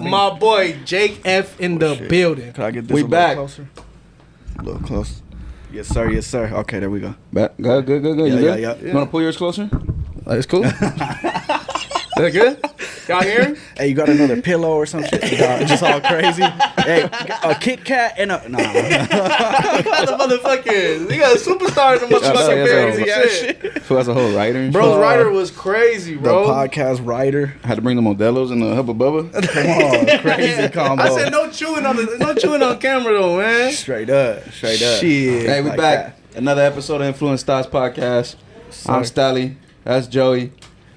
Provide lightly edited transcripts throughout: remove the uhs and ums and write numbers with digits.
My boy Jake F in the building. Can I get this We a back. little closer? A little closer. Yes, sir. Yes, sir. Okay, there we go. Back. Good. You good? Yeah. You want to pull yours closer? That's cool. That good? Y'all hear? Hey, you got another pillow or some shit? Just all crazy. Hey, a Kit Kat and a... Nah. We got the motherfuckers. We got a superstar in the motherfucking crazy ass shit. Who has a whole writer and Bro's shit? writer was crazy, bro. The podcast writer. I had to bring the Modelo's and the Hubba Bubba. Come on, crazy combo. I said no chewing on camera though, man. Straight up. Shit. Hey, we Like back. Another episode of Influence Thoughts Podcast. I'm Stally. That's Joey.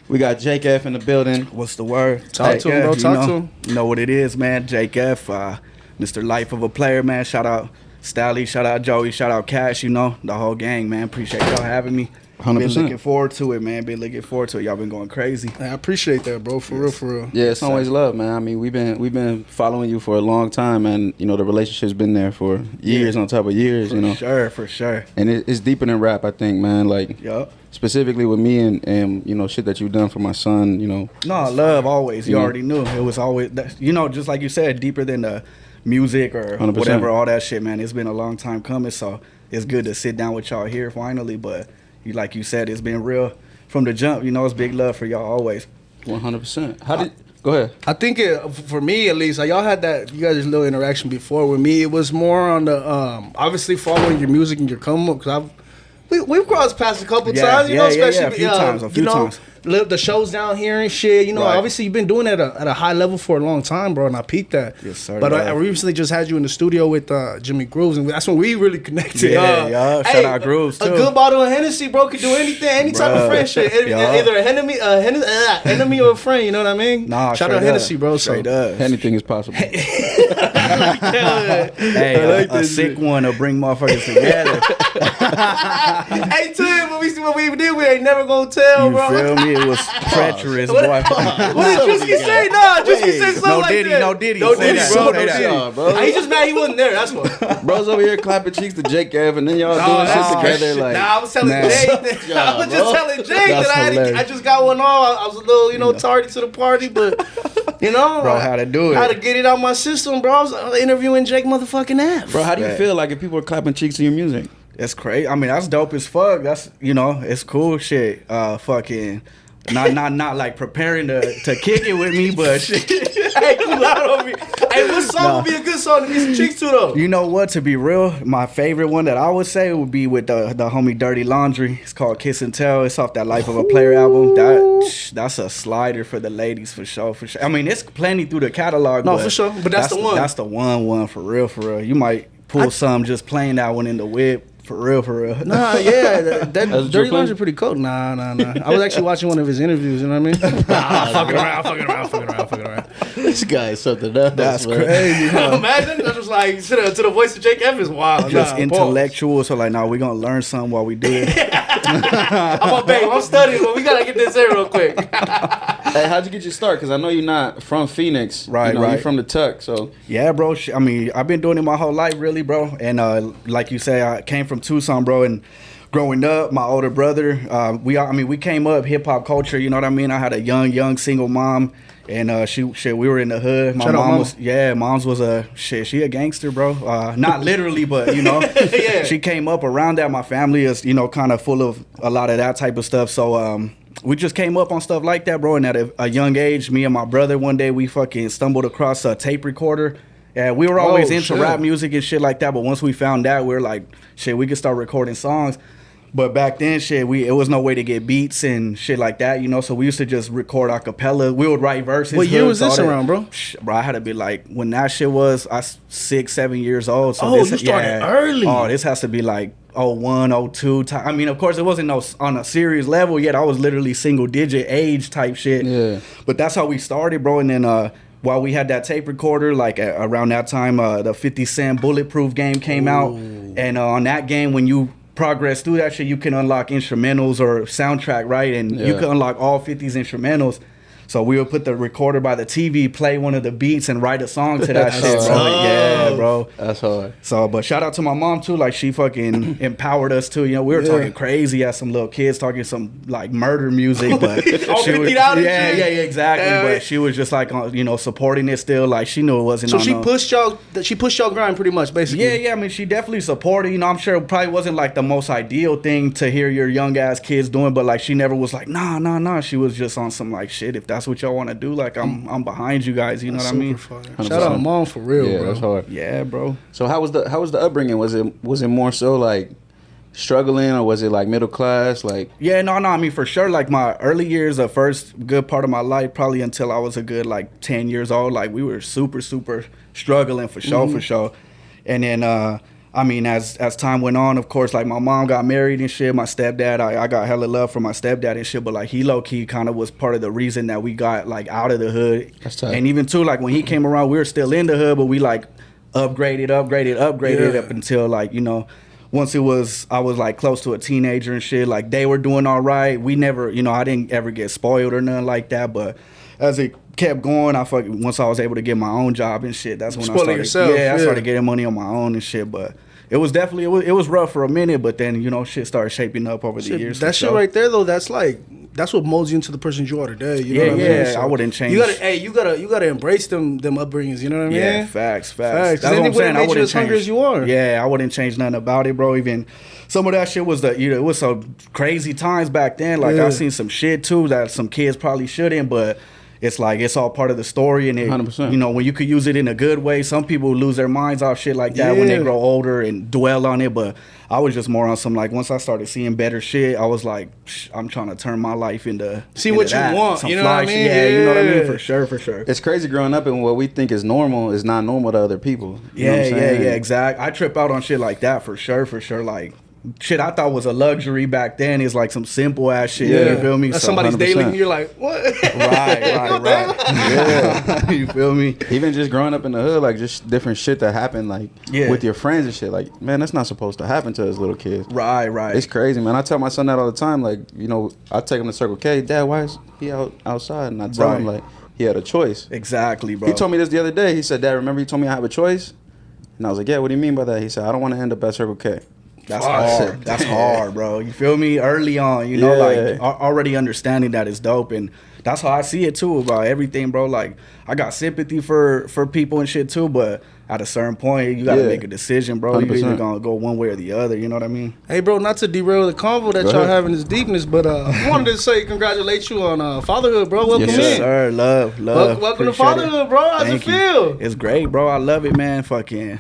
We got Jake F in the building. What's the word? Talk to him, bro. Talk to him. You know what it is, man. Jake F, Mr. Life of a Player, man. Shout out Stally, shout out Joey, shout out Cash, you know, the whole gang, man. Appreciate y'all having me. 100%. Been looking forward to it, man. Been looking forward to it. Y'all been going crazy. I appreciate that, bro. For real. Yeah, it's always love, man. I mean, we've been following you for a long time, and you know the relationship's been there for years on top of years. For sure. And it's deeper than rap, I think, man. Like, Yup. specifically with me and you know shit that you've done for my son. You know. No, love always. You Yeah. already knew it was always. You know, just like you said, deeper than the music or 100%. whatever, all that shit, man. It's been a long time coming, so it's good to sit down with y'all here finally. But like you said, it's been real from the jump. You know, it's big love for y'all always. 100%. Go ahead. I think for me at least, like y'all had that, you guys' little interaction before. With me, it was more on the obviously following your music and your come up because we've crossed paths a couple times, you know, especially a few times. The shows down here and shit. You know, Right. obviously you've been doing it at a high level for a long time, bro, and I peeped that. Yes, sir. But I recently just had you in the studio with Jimmy Grooves, and that's when we really connected. Yeah. Shout out Grooves too. A good bottle of Hennessy, bro, could do anything, any type of friendship. Either enemy or a friend. You know what I mean? Nah, shout out Hennessy, bro. Straight up. Anything is possible. Hey, a sick one to bring motherfuckers together. Hey, to him, what we did, we ain't never gonna tell, You bro. feel me? It was treacherous, boy. What did Drewski say? Nah, Drewski said something like that. No Diddy, bro. say No that. Diddy. bro. He just mad he wasn't there. That's what. Bro's over here clapping cheeks to Jake F, and then y'all doing shit together. Like, I was telling Man. Jake. I was just telling Jake That's that hilarious. I just got one on. I was a little, tardy to the party, but Bro, how to do it. How to get it out my system, bro. I was interviewing Jake motherfucking F. bro, how do you Right. feel like if people are clapping cheeks to your music? That's crazy. I mean, that's dope as fuck. That's, it's cool shit. Fucking not like preparing to kick it with me, but shit. Hey, you loud on me. Hey, what song would be a good song to get some cheeks to though? You know what? To be real, my favorite one that I would say would be with the homie Dirty Laundry. It's called Kiss and Tell. It's off that Life of a Player album. That's a slider for the ladies for sure. I mean, it's plenty through the catalog. No, but for sure. But that's the one. That's the one for real. You might pull some just playing that one in the whip. For real. Nah, yeah, that That's Dirty your Laundry pretty cool. Nah. I was actually watching one of his interviews. You know what I mean? Fucking around. This guy is something else. That's man. crazy. Huh? Imagine that's just like to the voice of Jake F is wild. Just Nah, intellectual. So like, we're gonna learn something while we do it. I'm studying, but we gotta get this in real quick. Hey, how'd you get your start? Because I know you're not from Phoenix. Right. You're from the Tuck, so. Yeah, bro. I mean, I've been doing it my whole life, really, bro. And like you say, I came from Tucson, bro. And growing up, my older brother, we came up hip hop culture. You know what I mean? I had a young single mom, and we were in the hood. My mom's was she a gangster, bro. Not literally, but Yeah. she came up around that. My family is kind of full of a lot of that type of stuff. So we just came up on stuff like that, bro. And at a young age, me and my brother, one day we fucking stumbled across a tape recorder. Yeah, we were always into rap music and shit like that. But once we found out, we were like, shit, we could start recording songs. But back then, shit, it was no way to get beats and shit like that, So we used to just record a cappella. We would write verses. What year was this around, bro? Bro, I had to be like, when that shit was, I was 6, 7 years old. So you started early. Oh, this has to be like 01, 02. I mean, of course, it wasn't on a serious level yet. I was literally single digit age type shit. Yeah. But that's how we started, bro. And then while we had that tape recorder, like around that time, the 50 Cent Bulletproof game came out. And on that game, when you progress through that shit, you can unlock instrumentals or soundtrack, right? And you can unlock all 50's instrumentals. So we would put the recorder by the TV, play one of the beats, and write a song to that shit, bro. Yeah, bro. That's hard. So, but shout out to my mom too. Like, she fucking empowered us too. You know, we were talking crazy as some little kids, talking some like murder music, but she was, yeah, exactly. But she was just like, you know, supporting it still. Like, she knew it wasn't. So she pushed y'all grind pretty much, basically. Yeah. I mean, she definitely supported. You know, I'm sure it probably wasn't like the most ideal thing to hear your young ass kids doing, but like, she never was like, nah. She was just on some like, shit, if that's what y'all want to do, like, I'm behind you guys. You know what I mean? Shout out mom for real, bro. That's hard. Yeah, bro. So how was the upbringing? Was it more so like struggling, or was it like middle class? Like, yeah, no. I mean, for sure. Like, my early years, the first good part of my life, probably until I was a good like 10 years old, like, we were super struggling for sure. And then I mean, as time went on, of course, like, my mom got married and shit. My stepdad, I got hella love for my stepdad and shit, but like, he low-key kind of was part of the reason that we got like out of the hood. That's tight. And even too, like, when he came around, we were still in the hood, but we like upgraded up until like, you know, once I was like close to a teenager and shit, like, they were doing all right. We never, you know, I didn't ever get spoiled or nothing like that, but as it kept going, once I was able to get my own job and shit, that's when I started getting money on my own and shit. But it was definitely it was rough for a minute, but then, you know, shit started shaping up over the years. That shit right there though, that's what molds you into the person you are today. You know what I mean? So I wouldn't change. You gotta embrace them upbringings. You know what I mean? Yeah, facts. That's what I'm saying. I wouldn't change. Hungry as you are. Yeah, I wouldn't change nothing about it, bro. Even some of that shit was it was some crazy times back then. Like, I seen some shit too that some kids probably shouldn't, but it's like, it's all part of the story, and it, 100%. You know, when you could use it in a good way, some people lose their minds off shit like that when they grow older and dwell on it. But I was just more on some, like, once I started seeing better shit, I was like, I'm trying to turn my life into what you want. Some you know what I mean? Yeah, you know what I mean? For sure. It's crazy growing up, and what we think is normal is not normal to other people. You know what I'm saying? Exactly. I trip out on shit like that for sure. Like, shit I thought was a luxury back then is like some simple ass shit. You feel me? That's somebody's 100%. Daily, and you're like, what? Right. Yeah. You feel me? Even just growing up in the hood, like, just different shit that happened, like, with your friends and shit. Like, man, that's not supposed to happen to us little kids. Right. It's crazy, man. I tell my son that all the time. Like, you know, I take him to Circle K. Dad, why is he outside? And I tell him, like, he had a choice. Exactly, bro. He told me this the other day. He said, Dad, remember you told me I have a choice? And I was like, yeah, what do you mean by that? He said, I don't want to end up at Circle K. That's hard. That's hard, bro. You feel me? Early on, you know, like, already understanding that is dope. And that's how I see it too about everything, bro. Like, I got sympathy for people and shit too, but at a certain point, you gotta make a decision, bro. 100%. You're either gonna go one way or the other. You know what I mean? Hey, bro, not to derail the convo that y'all having this deepness, but I wanted to say congratulate you on fatherhood, bro. Welcome in. Yes, sir. Love. Welcome to fatherhood, bro. How's it feel? It's great, bro. I love it, man. Fucking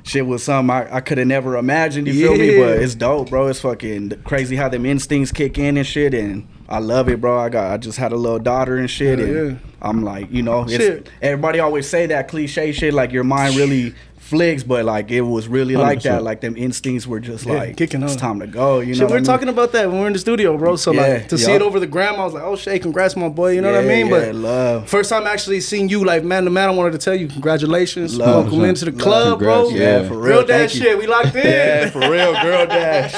shit was something I could have never imagined, you feel me? But it's dope, bro. It's fucking crazy how them instincts kick in and shit, and I love it, bro. I just had a little daughter and shit, and I'm like, you know, everybody always say that cliche shit, like, your mind really flicks, but like, it was really 100%. Like that. Like, them instincts were just like, kicking on. It's time to go, you know. We were talking about that when we were in the studio, bro. So like, to see it over the gram, I was like, oh shit, congrats, my boy. You know what I mean? But love. First time actually seeing you like man to man, I wanted to tell you congratulations. Welcome into the club, bro. Yeah, for real. Girl dad shit, we locked in. Yeah, for real, girl dad.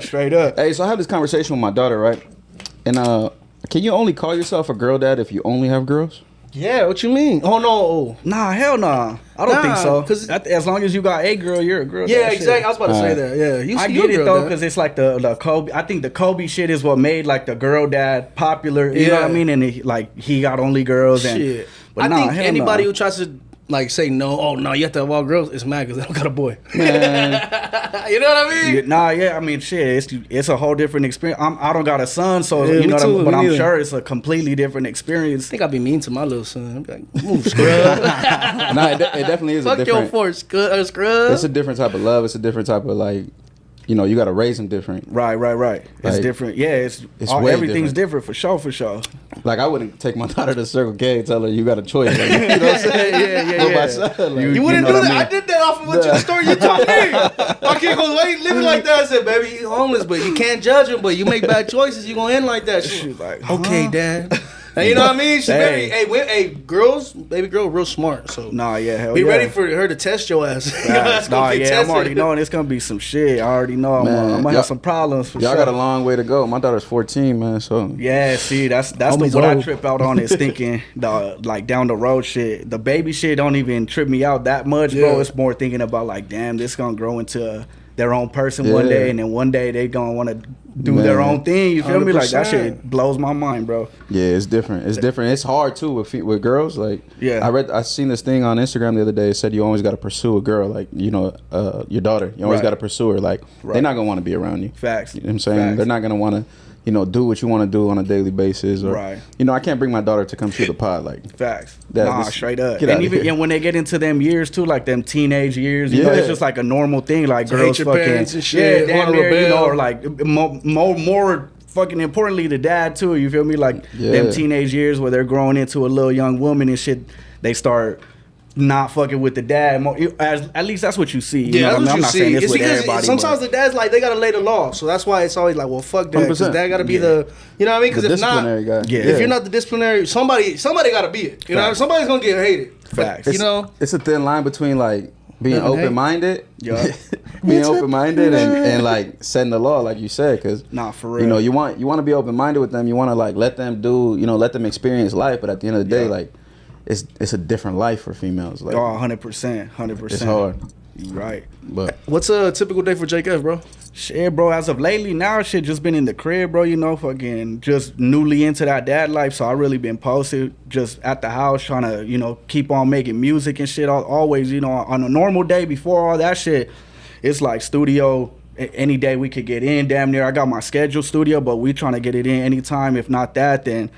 Straight up. Hey, so I have this conversation with my daughter, right? And can you only call yourself a girl dad if you only have girls? Yeah, what you mean? Oh no. Nah, hell nah. I don't think so. Cause as long as you got a girl, you're a girl. Yeah, exactly. I was about to say that. Yeah, I get it though, because it's like the Kobe. I think the Kobe shit is what made like the girl dad popular. You know what I mean? And he got only girls. And but I think anybody who tries to like say no, oh no, you have to have all girls, it's mad because they don't got a boy. Man. You know what I mean? I mean, shit, it's a whole different experience. I don't got a son, so you know what I mean? But I'm sure it's a completely different experience. I think I'd be mean to my little son. I'd be like, move, scrub. No, it definitely is. Fuck a different, your force, scrub. It's a different type of love. It's a different type of like, you know, you got to raise them different. Right. It's different. Yeah, it's everything's different for sure. Like, I wouldn't take my daughter to Circle K and tell her you got a choice. Like, you know what I'm saying? Yeah. You wouldn't do that. I did that off of what your story you told me. My kid goes, why you living like that? I said, baby, you homeless, but you can't judge him, but you make bad choices, you gonna end like that. She's like, okay, Dad. And you know what I mean? She's very, baby girl, real smart. So Nah, yeah, hell be yeah. ready for her to test your ass. Nah, yeah, I'm already knowing it's gonna be some shit. I already know I'm gonna have some problems for y'all sure. got a long way to go. My daughter's 14, man. So Yeah, see, that's Homie's what I old. trip out on is thinking like down the road shit. The baby shit don't even trip me out that much, bro. Yeah. It's more thinking about like, damn, this gonna grow into their own person one day, and then one day they gonna want to do their own thing. You feel me? Like that 100%. shit blows my mind, bro. yeah, it's different. It's different. It's hard too with girls. Like Yeah. I seen this thing on Instagram the other day. It said you always got to pursue a girl. Like your daughter. You always Right. got to pursue her. Like they're not gonna want to be around you. Facts. You know what I'm saying? Facts. They're not gonna want to. Do what you want to do on a daily basis, or Right. I can't bring my daughter to come shoot the pod. Like Facts. That was- Straight up. get And outta even here. and when they get into them years too, like them teenage years, you know, Yeah. it's just like a normal thing. Like To girls hate your fucking parents and shit, damn wanna near, you rebel. know, or like more fucking importantly, the dad too. You feel me? Like them teenage years where they're growing into a little young woman and shit. They start not fucking with the dad. At least that's what you see. You know Yeah, what I mean? that's I'm what not you saying see. this It's with because everybody. sometimes but the dad's like, they gotta lay the law. So that's why it's always like, well, fuck that. Because 100%. dad gotta be the, you know what I mean? Because the if not, disciplinary guy. Yeah. if you're not the disciplinary, somebody gotta be it. You know, Facts. somebody's gonna get hated. Facts. You know, it's a thin line between like being Nothing hate. open-minded, Yeah. being open-minded and like setting the law, like you said, because Nah, for real. you want to be open-minded with them. You want to like let them do, let them experience life. But at the end of the day, like it's a different life for females. Like 100%, 100%. it's hard, Right. but what's a typical day for Jake F, bro? Shit, bro, as of lately, now shit just been in the crib, bro, fucking just newly into that dad life. So I really been posted just at the house trying to, keep on making music and shit. Always, on a normal day before all that shit, it's like studio any day we could get in, damn near. I got my scheduled studio, but we trying to get it in anytime. If not that, then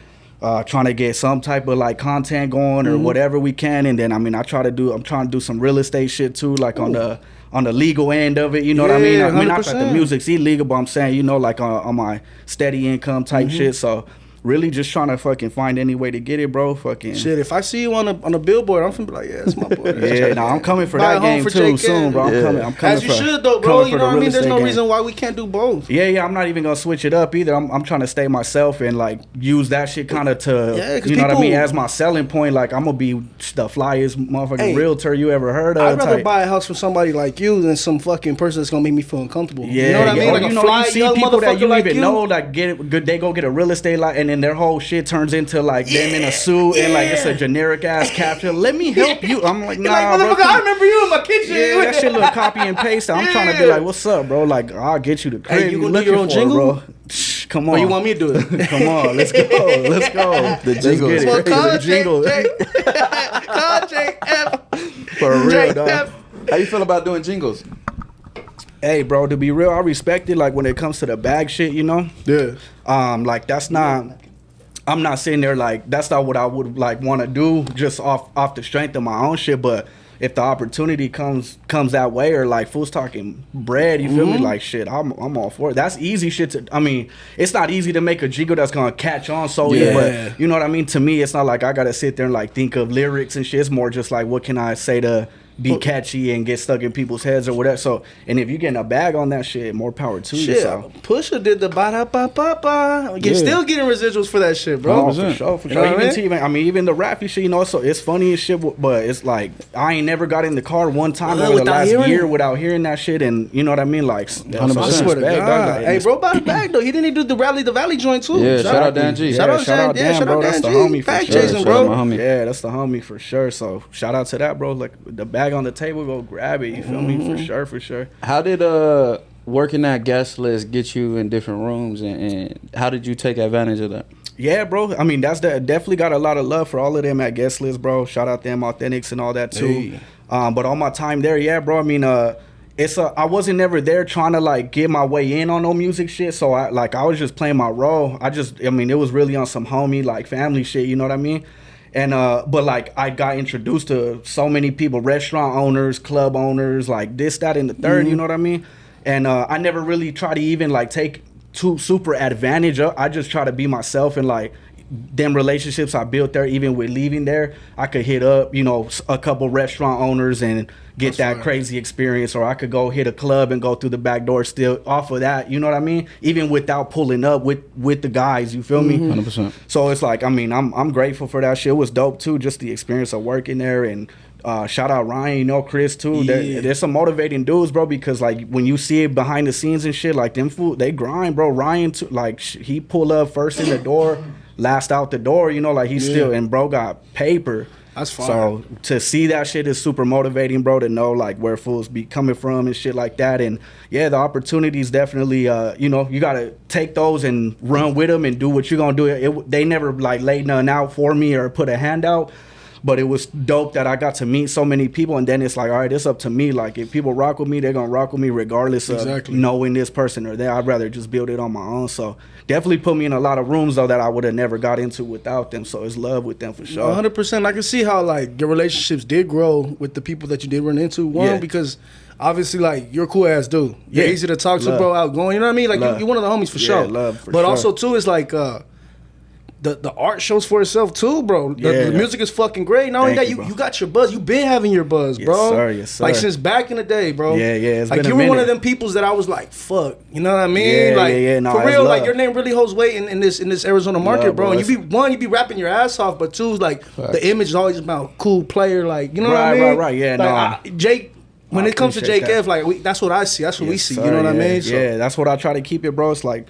trying to get some type of like content going or whatever we can. And then, I'm trying to do some real estate shit too, like on the legal end of it, you know what I mean? Yeah, I mean, not that the 100%. music's illegal, but I'm saying, like on my steady income type shit. So really just trying to fucking find any way to get it, bro. Fucking Shit, if I see you on a billboard, I'm finna be like, yeah, that's my boy. yeah, nah, I'm coming for Buy a that home game for too JK. soon, bro. I'm coming As you for, should though, bro. coming You for know the what I real mean? There's estate no game. reason why we can't do both. Yeah, I'm not even gonna switch it up either. I'm trying to stay myself and like use that shit kind of to, Yeah, 'cause you know what I mean, people- as my selling point. Like I'm gonna be the flyest motherfucking Hey, realtor you ever heard of. I'd rather type. buy a house from somebody like you than some fucking person that's gonna make me feel uncomfortable. Yeah, you know what I mean? Or Like a you fly you see young people that motherfucker you like even you. know, like they go get a real estate lot, and then their whole shit turns into like them in a suit and like it's a generic ass caption. Let me help you. I'm like, nah, Like, bro. motherfucker, I remember you in my kitchen. Yeah, that shit look copy and paste. I'm trying to be like, what's up, bro? Like, I'll get you the crib. Hey, you gonna do looking your own for, jingle? bro? Come on. Or you want me to do it? Come on, let's go. Let's go. The Let's jingles. get it. Well, call The jingle. Call JF. For real, JF. dog. how you feel about doing jingles? Hey, bro, to be real, I respect it. Like when it comes to the bag shit, Yeah. like that's not. I'm not sitting there like that's not what I would like want to do just off the strength of my own shit. But if the opportunity comes that way, or like fool's talking bread, you feel me? Like shit, I'm all for it. That's easy shit to. I mean, it's not easy to make a jingle that's gonna catch on solely, Yeah. but you know what I mean. To me, it's not like I gotta sit there and like think of lyrics and shit. It's more just like what can I say to be catchy and get stuck in people's heads or whatever. So, and if you're getting a bag on that shit, more power to you. Shit, So. Pusha did the ba da ba ba ba. You're still getting residuals for that shit, bro. Oh, for sure, for You sure. know what I Even mean? even the rappy shit, so it's funny as shit, but it's like I ain't never got in the car one time Yeah, over the without last hearing year it. without hearing that shit, and you know what I mean, like. So I swear to respect, God. dog, like, Hey, bro, bought back though. He didn't do the Valley joint too. Yeah, shout out Dan G. Shout out Dan, Dan, shout bro. out That's Dan the G. homie for Fact sure. chasing, Shout bro. out my homie. Yeah, that's the homie for sure. So shout out to that, bro. Like the bag on the table, go grab it. You feel me? For sure. How did working that guest list get you in different rooms, and how did you take advantage of that? Yeah, bro. I mean, definitely got a lot of love for all of them at guest list, bro. Shout out them Authentics and all that too. Hey. But all my time there, yeah, bro. I mean, I wasn't never there trying to like get my way in on no music shit. So I was just playing my role. I mean, it was really on some homie like family shit. You know what I mean? And but like I got introduced to so many people, restaurant owners, club owners, like this, that, and the third. You know what I mean? And I never really try to even like take too super advantage of. I just try to be myself and like them relationships I built there, even with leaving there, I could hit up, you know, a couple restaurant owners and get that crazy experience, or I could go hit a club and go through the back door still off of that, you know what I mean? Even without pulling up with the guys, you feel me? 100%. So it's like, I mean, I'm grateful for that shit. It was dope too, just the experience of working there. And shout out Ryan, you know, Chris too. Yeah. There's some motivating dudes, bro, because like when you see it behind the scenes and shit, like them fool, they grind, bro. Ryan too, like he pull up first in the door, last out the door, you know, like he's still, and bro got paper. That's fine. So to see that shit is super motivating, bro, to know like where fools be coming from and shit like that. And yeah, the opportunities definitely, you know, you got to take those and run with them and do what you're going to do. They never like laid nothing out for me or put a hand out. But it was dope that I got to meet so many people, and then it's like, all right, it's up to me. Like, if people rock with me, they're gonna rock with me regardless of knowing this person or that. I'd rather just build it on my own. So definitely put me in a lot of rooms though that I would have never got into without them. So it's love with them for sure. 100%. I can see how like your relationships did grow with the people that you did run into. One, because obviously like you're a cool ass dude. You're easy to talk to, bro. Outgoing. You know what I mean? Like you're one of the homies for sure. Love for but sure. also too, it's like. The art shows for itself too, bro. The music is fucking great. Not only that, you got your buzz. You been having your buzz, bro. Yes, sir. Like since back in the day, bro. Yeah. It's like been you were one of them peoples that I was like, fuck. You know what I mean? No, for real, like your name really holds weight in this Arizona market, love, bro. And you be rapping your ass off, but two, like the image is always about cool player, like you know what I mean? Right. Yeah, like, Jake. When it comes to Jake F, like that's what I see. That's what we see. Sir, you know what I mean? So. Yeah, that's what I try to keep it, bro. It's like.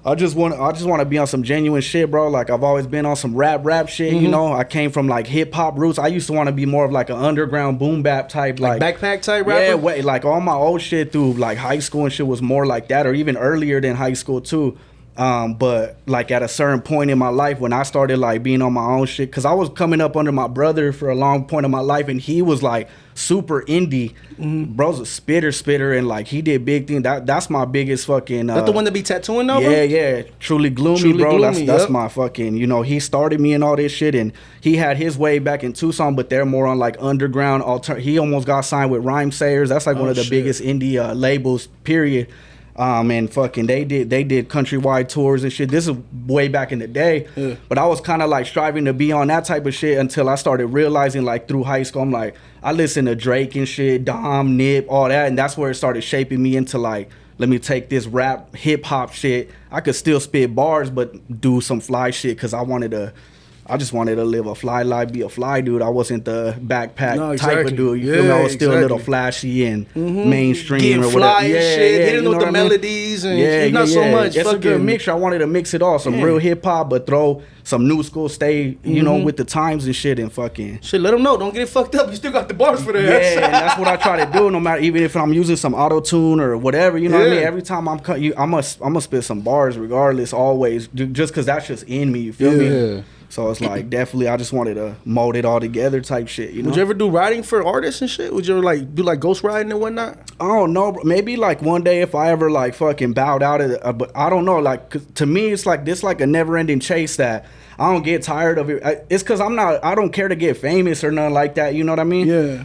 I just want to be on some genuine shit, bro. Like I've always been on some rap shit, you know. I came from like hip hop roots. I used to want to be more of like an underground boom bap type, like backpack type rapper. Yeah, like all my old shit through like high school and shit was more like that, or even earlier than high school too. But like at a certain point in my life when I started like being on my own shit, because I was coming up under my brother for a long point of my life, and he was like super indie. Bro's a spitter, and like he did big things. That's my biggest fucking. That the one that be tattooing though, bro? Yeah. Truly gloomy, bro. That's my fucking. You know, he started me and all this shit, and he had his way back in Tucson, but they're more on like underground. He almost got signed with Rhyme Sayers. That's like one of the biggest indie labels. Period. And fucking they did countrywide tours and shit. This is way back in the day. But I was kind of like striving to be on that type of shit until I started realizing like through high school, I'm like, I listen to Drake and shit, Dom, Nip, all that. And that's where it started shaping me into like, let me take this rap hip hop shit. I could still spit bars, but do some fly shit because I just wanted to live a fly life, be a fly dude. I wasn't the backpack type of dude. You feel me? I was still a little flashy and mainstream getting or whatever. Fly and shit, hitting you know with the I mean? melodies and not so much. It's a good mixture. I wanted to mix it all. Some real hip hop, but throw some new school, stay, you know, with the times and shit and fucking. Shit, let them know. Don't get it fucked up. You still got the bars for that. Yeah, and that's what I try to do. No matter, even if I'm using some auto tune or whatever, you know what I mean. Every time I'm gonna spit some bars, regardless, always, just because that's just in me. You feel me? So it's like definitely I just wanted to mold it all together type shit, you know? Would you ever do writing for artists and shit? Would you ever like do like ghost writing and whatnot? I don't know. Maybe like one day if I ever like fucking bowed out of it, but I don't know. Like 'cause to me it's like this like a never ending chase that I don't get tired of it. It's because I don't care to get famous or nothing like that. You know what I mean? Yeah.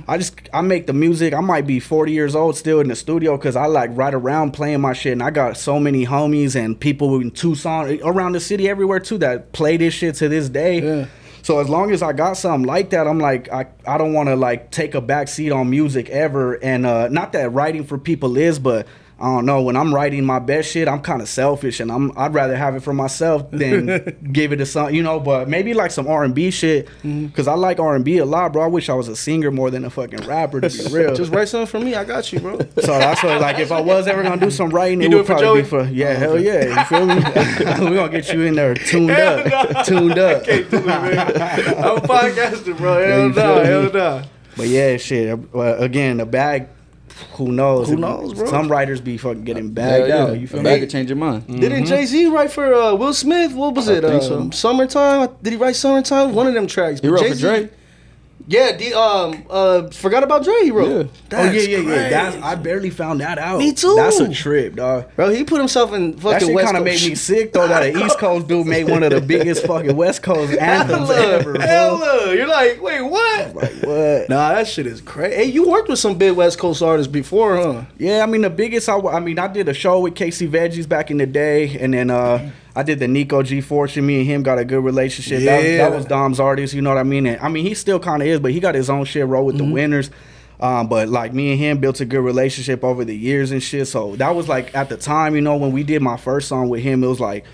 I make the music. I might be 40 years old still in the studio because I like ride around playing my shit. And I got so many homies and people in Tucson, around the city, everywhere too, that play this shit to this day. Yeah. So as long as I got something like that, I'm like, I don't want to like take a back seat on music ever. And not that writing for people is, but I don't know, when I'm writing my best shit, I'm kind of selfish, and I'd rather have it for myself than give it to some, you know. But maybe like some R&B shit, because I like R&B a lot, bro. I wish I was a singer more than a fucking rapper, to be real. Just write something for me. I got you, bro. So that's what, like, if I was ever gonna do some writing, it would probably be for hell yeah. You feel me? We gonna get you in there tuned up. I can't do it, man. I'm a podcaster, bro. Hell no. But yeah, shit. Again, the bag. Who knows? Who knows, bro? Some writers be fucking getting bagged out. You feel me? Bag could change your mind. Didn't Jay-Z write for Will Smith? What was it? think so. Summertime? Did he write Summertime? One of them tracks. He wrote for Drake. Yeah, Forgot About Dre he wrote. Yeah. Yeah. I barely found that out. Me too. That's a trip, dog. Bro, he put himself in fucking That shit West kind of Coast. made me sick, though, that an East Coast dude made one of the biggest fucking West Coast anthems ever, bro. Hella. You're like, wait, what? Like, what? Nah, that shit is crazy. Hey, you worked with some big West Coast artists before, huh? Yeah, I mean, the biggest, I did a show with Casey Veggies back in the day, and then I did the Nico G Fortune. Me and him got a good relationship. That was Dom's artist, you know what I mean? And I mean, he still kind of is, but he got his own shit, roll with the winners. But like me and him built a good relationship over the years and shit. So that was like at the time, you know, when we did my first song with him, it was like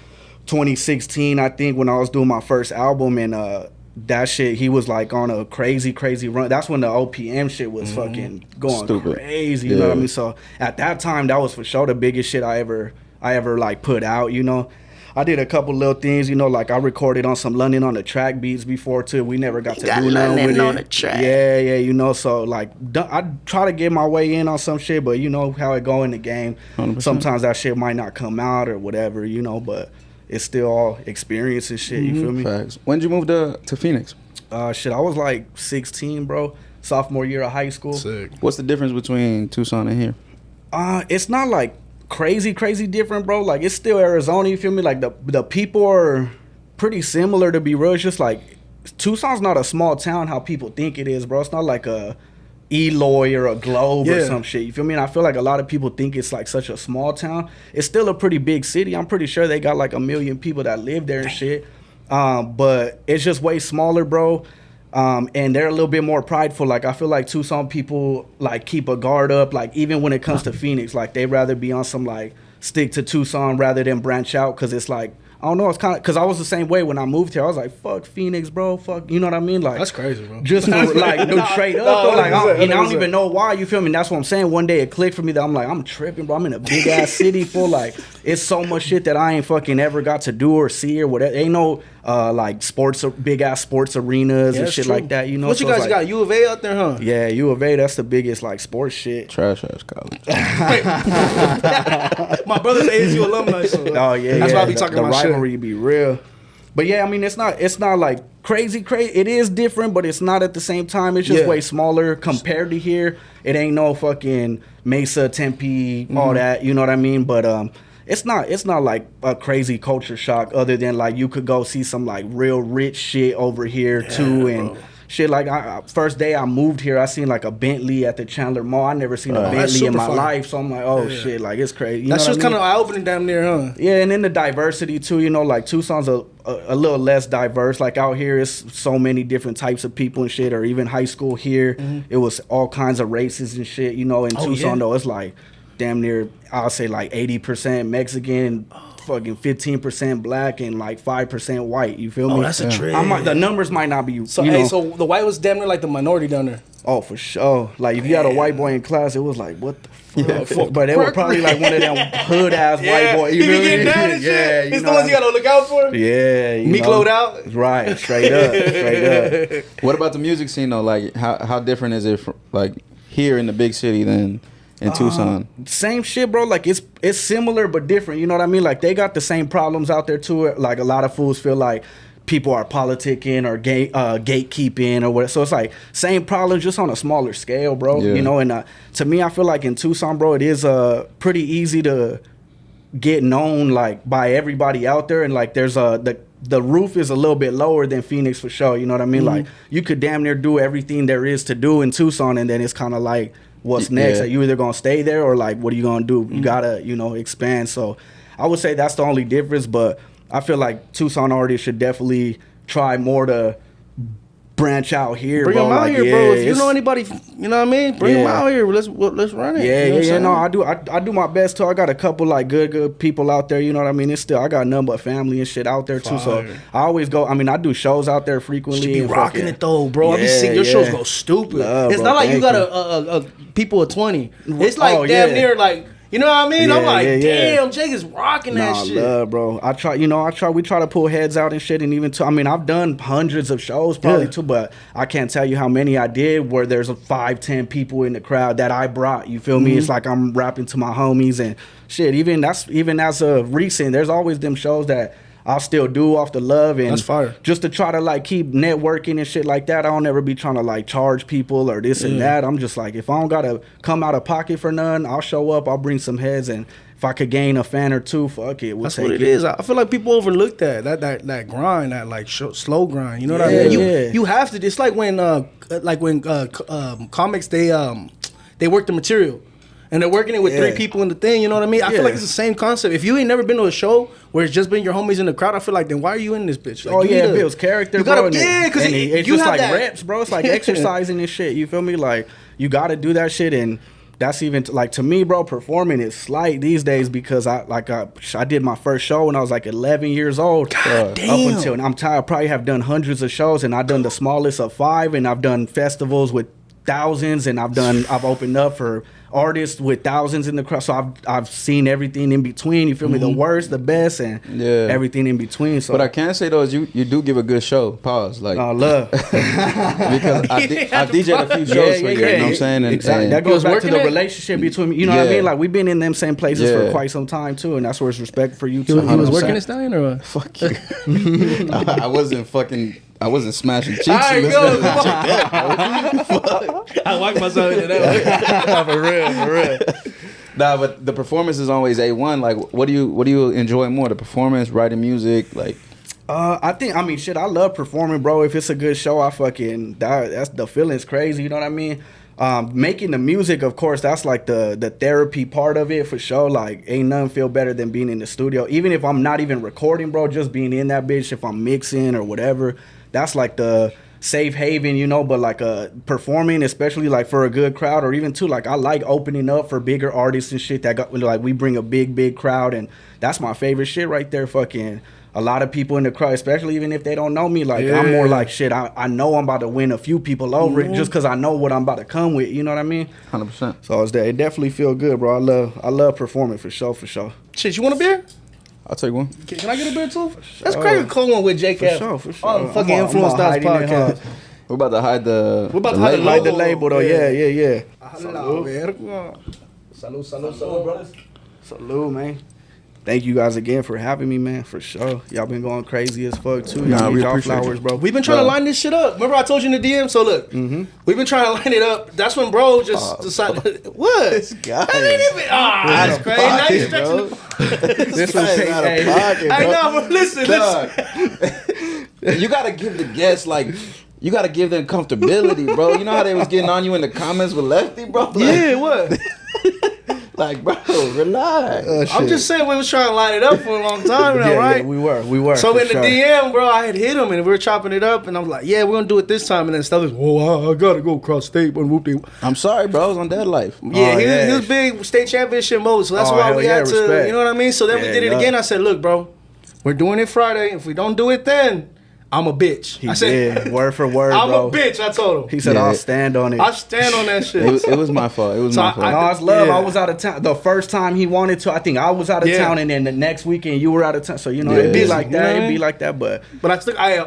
2016, I think, when I was doing my first album. And that shit, he was like on a crazy run. That's when the OPM shit was fucking going crazy, you know what I mean? So at that time, that was for sure the biggest shit I ever like put out, you know. I did a couple little things, you know, like I recorded on some London on the Track beats before too. We never got to do nothing with it. On the track. Yeah, you know. So like, I try to get my way in on some shit, but you know how it go in the game. 100%. Sometimes that shit might not come out or whatever, you know. But it's still all experience and shit. You feel me? Facts. When did you move to Phoenix? Shit, I was like 16, bro. Sophomore year of high school. Sick. What's the difference between Tucson and here? It's not like crazy different, bro. Like, it's still Arizona, you feel me? Like, the people are pretty similar, to be real. It's just like Tucson's not a small town how people think it is, bro. It's not like a Eloy or a Globe or some shit, you feel me? And I feel like a lot of people think it's like such a small town. It's still a pretty big city. I'm pretty sure they got like 1 million people that live there and shit. But it's just way smaller, bro. And they're a little bit more prideful. Like, I feel like Tucson people like keep a guard up. Like, even when it comes to Phoenix, like they'd rather be on some like stick to Tucson rather than branch out. Cause it's like, I don't know, it's kind of, cause I was the same way when I moved here. I was like, fuck Phoenix, bro. Fuck, you know what I mean? Like, that's crazy, bro. Just for, like, no, straight up, though. Like, I don't even know why, you feel me? That's what I'm saying. One day it clicked for me that I'm like, I'm tripping, bro. I'm in a big ass city full, like, it's so much shit that I ain't fucking ever got to do or see or whatever. Ain't no, like, big ass sports arenas and shit like that, you know? What you guys got? U of A out there, huh? Yeah, U of A, that's the biggest, like, sports shit. Trash ass college. My brother's ASU alumni, so that's why I be talking about shit. The rivalry be real. But yeah, I mean, it's not like crazy. It is different, but it's not at the same time. It's just way smaller compared to here. It ain't no fucking Mesa, Tempe, all that. You know what I mean? But it's not like a crazy culture shock. Other than like you could go see some like real rich shit over here too, and shit like first day I moved here, I seen like a Bentley at the Chandler Mall. I never seen a Bentley in my life, so I'm like, oh shit, like it's crazy. That's just kind of eye-opening damn near, huh? Yeah, and then the diversity too, you know, like Tucson's a little less diverse. Like out here, it's so many different types of people and shit. Or even high school here, it was all kinds of races and shit. You know, in Tucson though, it's like damn near, I'll say like 80% Mexican. Fucking 15% black and like 5% white. You feel me? Oh, that's a trip. The numbers might not be. So so the white was damn near like the minority down there. Oh, for sure. Like if you had a white boy in class, it was like, what the fuck? But they were probably like one of them hood ass white boys. You feel me? Yeah, it's the ones you gotta look out for. Yeah, Meek load out. Right, straight up. What about the music scene though? Like how different is it from like here in the big city than in Tucson? Same shit, bro. Like it's similar but different. You know what I mean? Like they got the same problems out there too. Like a lot of fools feel like people are politicking or gatekeeping or what. So it's like same problems, just on a smaller scale, bro. You know, and to me, I feel like in Tucson, bro, it is pretty easy to get known like by everybody out there, and like there's the roof is a little bit lower than Phoenix for sure. You know what I mean? Like you could damn near do everything there is to do in Tucson, and then it's kind of like, what's next? Are you either gonna stay there or like what are you gonna do? You gotta, you know, expand. So I would say that's the only difference, but I feel like Tucson artists should definitely try more to branch out here. Bring them out here, bro. If you know anybody, you know what I mean? Bring them out here. Let's run it. Yeah. No, I do my best too. I got a couple like good people out there. You know what I mean? It's still, I got nothing but family and shit out there too. So I always go. I mean, I do shows out there frequently. You should be rocking it though, bro. I be seeing your shows go stupid. It's not like you got a people of 20. It's like damn near like. You know what I mean? I'm like, damn, Jake is rocking that shit. Love, bro. We try to pull heads out and shit, and even I mean, I've done hundreds of shows probably too, but I can't tell you how many I did where there's 5-10 people in the crowd that I brought. You feel me? It's like I'm rapping to my homies and shit. Even as of recent, there's always them shows that I'll still do off the love, and that's fire. Just to try to like keep networking and shit like that. I don't ever be trying to like charge people or this and that. I'm just like, if I don't gotta come out of pocket for none, I'll show up, I'll bring some heads, and if I could gain a fan or two, fuck it. That's what it is. I feel like people overlook that grind, that like slow grind. You know what I mean? You have to. It's like when comics they work the material. and they're working it with 3 people in the thing. You know what I mean? I feel like it's the same concept. If you ain't never been to a show where it's just been your homies in the crowd, I feel like then why are you in this bitch? Like, it builds character, you bro. Gotta, because it's just like reps, bro. It's like exercising and shit. You feel me? Like you got to do that shit, and that's even like to me, bro. Performing is slight these days because I did my first show when I was like 11 years old. God damn. Up until and I'm tired. I probably have done hundreds of shows, and I've done the smallest of 5, and I've done festivals with thousands, and I've opened up for artists with thousands in the crowd. So I've seen everything in between. You feel me? The worst, the best, and everything in between. So what I can say though is you do give a good show. Pause. Like love because I DJ'd a few shows for you. You know what I'm saying? And, exactly. and that goes back to the relationship between me. You know what I mean? Like we've been in them same places for quite some time too, and that's where it's respect for you too. He was working his stallion or what? Fuck you. I wasn't smashing cheeks. I walked myself into that. For real. Nah, but the performance is always A1. Like, what do you enjoy more? The performance, writing music, like. I love performing, bro. If it's a good show, that's the feeling's crazy. You know what I mean? Making the music, of course, that's like the therapy part of it for sure. Like, ain't nothing feel better than being in the studio. Even if I'm not even recording, bro, just being in that bitch, if I'm mixing or whatever, that's like the safe haven, you know. But like performing, especially like for a good crowd, or even too, like I like opening up for bigger artists and shit that got like we bring a big crowd, and that's my favorite shit right there. Fucking a lot of people in the crowd, especially even if they don't know me, like I'm more like shit. I know I'm about to win a few people over it just because I know what I'm about to come with. You know what I mean? 100%. So it definitely feel good, bro. I love performing for sure. Shit, you want a beer? I'll take one. Can I get a beer too? Let's crack a cold one with JK. For sure. On the fucking Influence Styles podcast. We're about to hide the. We're about to hide the label though. Yeah. Salud, brothers. Salud, man. Thank you guys again for having me, man. For sure. Y'all been going crazy as fuck too. Y'all need y'all flowers, bro. We've been trying to line this shit up. Remember I told you in the DM? So look, we've been trying to line it up. That's when bro just decided. What? This guy. That's crazy. Now you stretching. This was out of pocket, bro. I know, but listen. You gotta give the guests like. You gotta give them comfortability, bro. You know how they was getting on you in the comments with Lefty, bro? Like, Yeah, what? like, bro, relax. I'm just saying we was trying to line it up for a long time now, right? Yeah, we were. So in the DM, bro, I had hit him and we were chopping it up, and I was like, "Yeah, we're gonna do it this time." And then stuff is, "Oh, I gotta go across state." I'm sorry, bro. I was on Dead Life. Yeah, he was big state championship mode, so that's why we had to, respect. you know what I mean? So then we did it again. I said, "Look, bro, we're doing it Friday. If we don't do it then, I'm a bitch." I said, word for word, I'm bro. a bitch. I told him. He said, I'll stand on it. I stand on that shit. It was my fault. It was my fault. No, it's love. I was out of town. The first time he wanted to, I think I was out of town, and then the next weekend you were out of town. So, you know, it'd be like that. It'd be like that, but I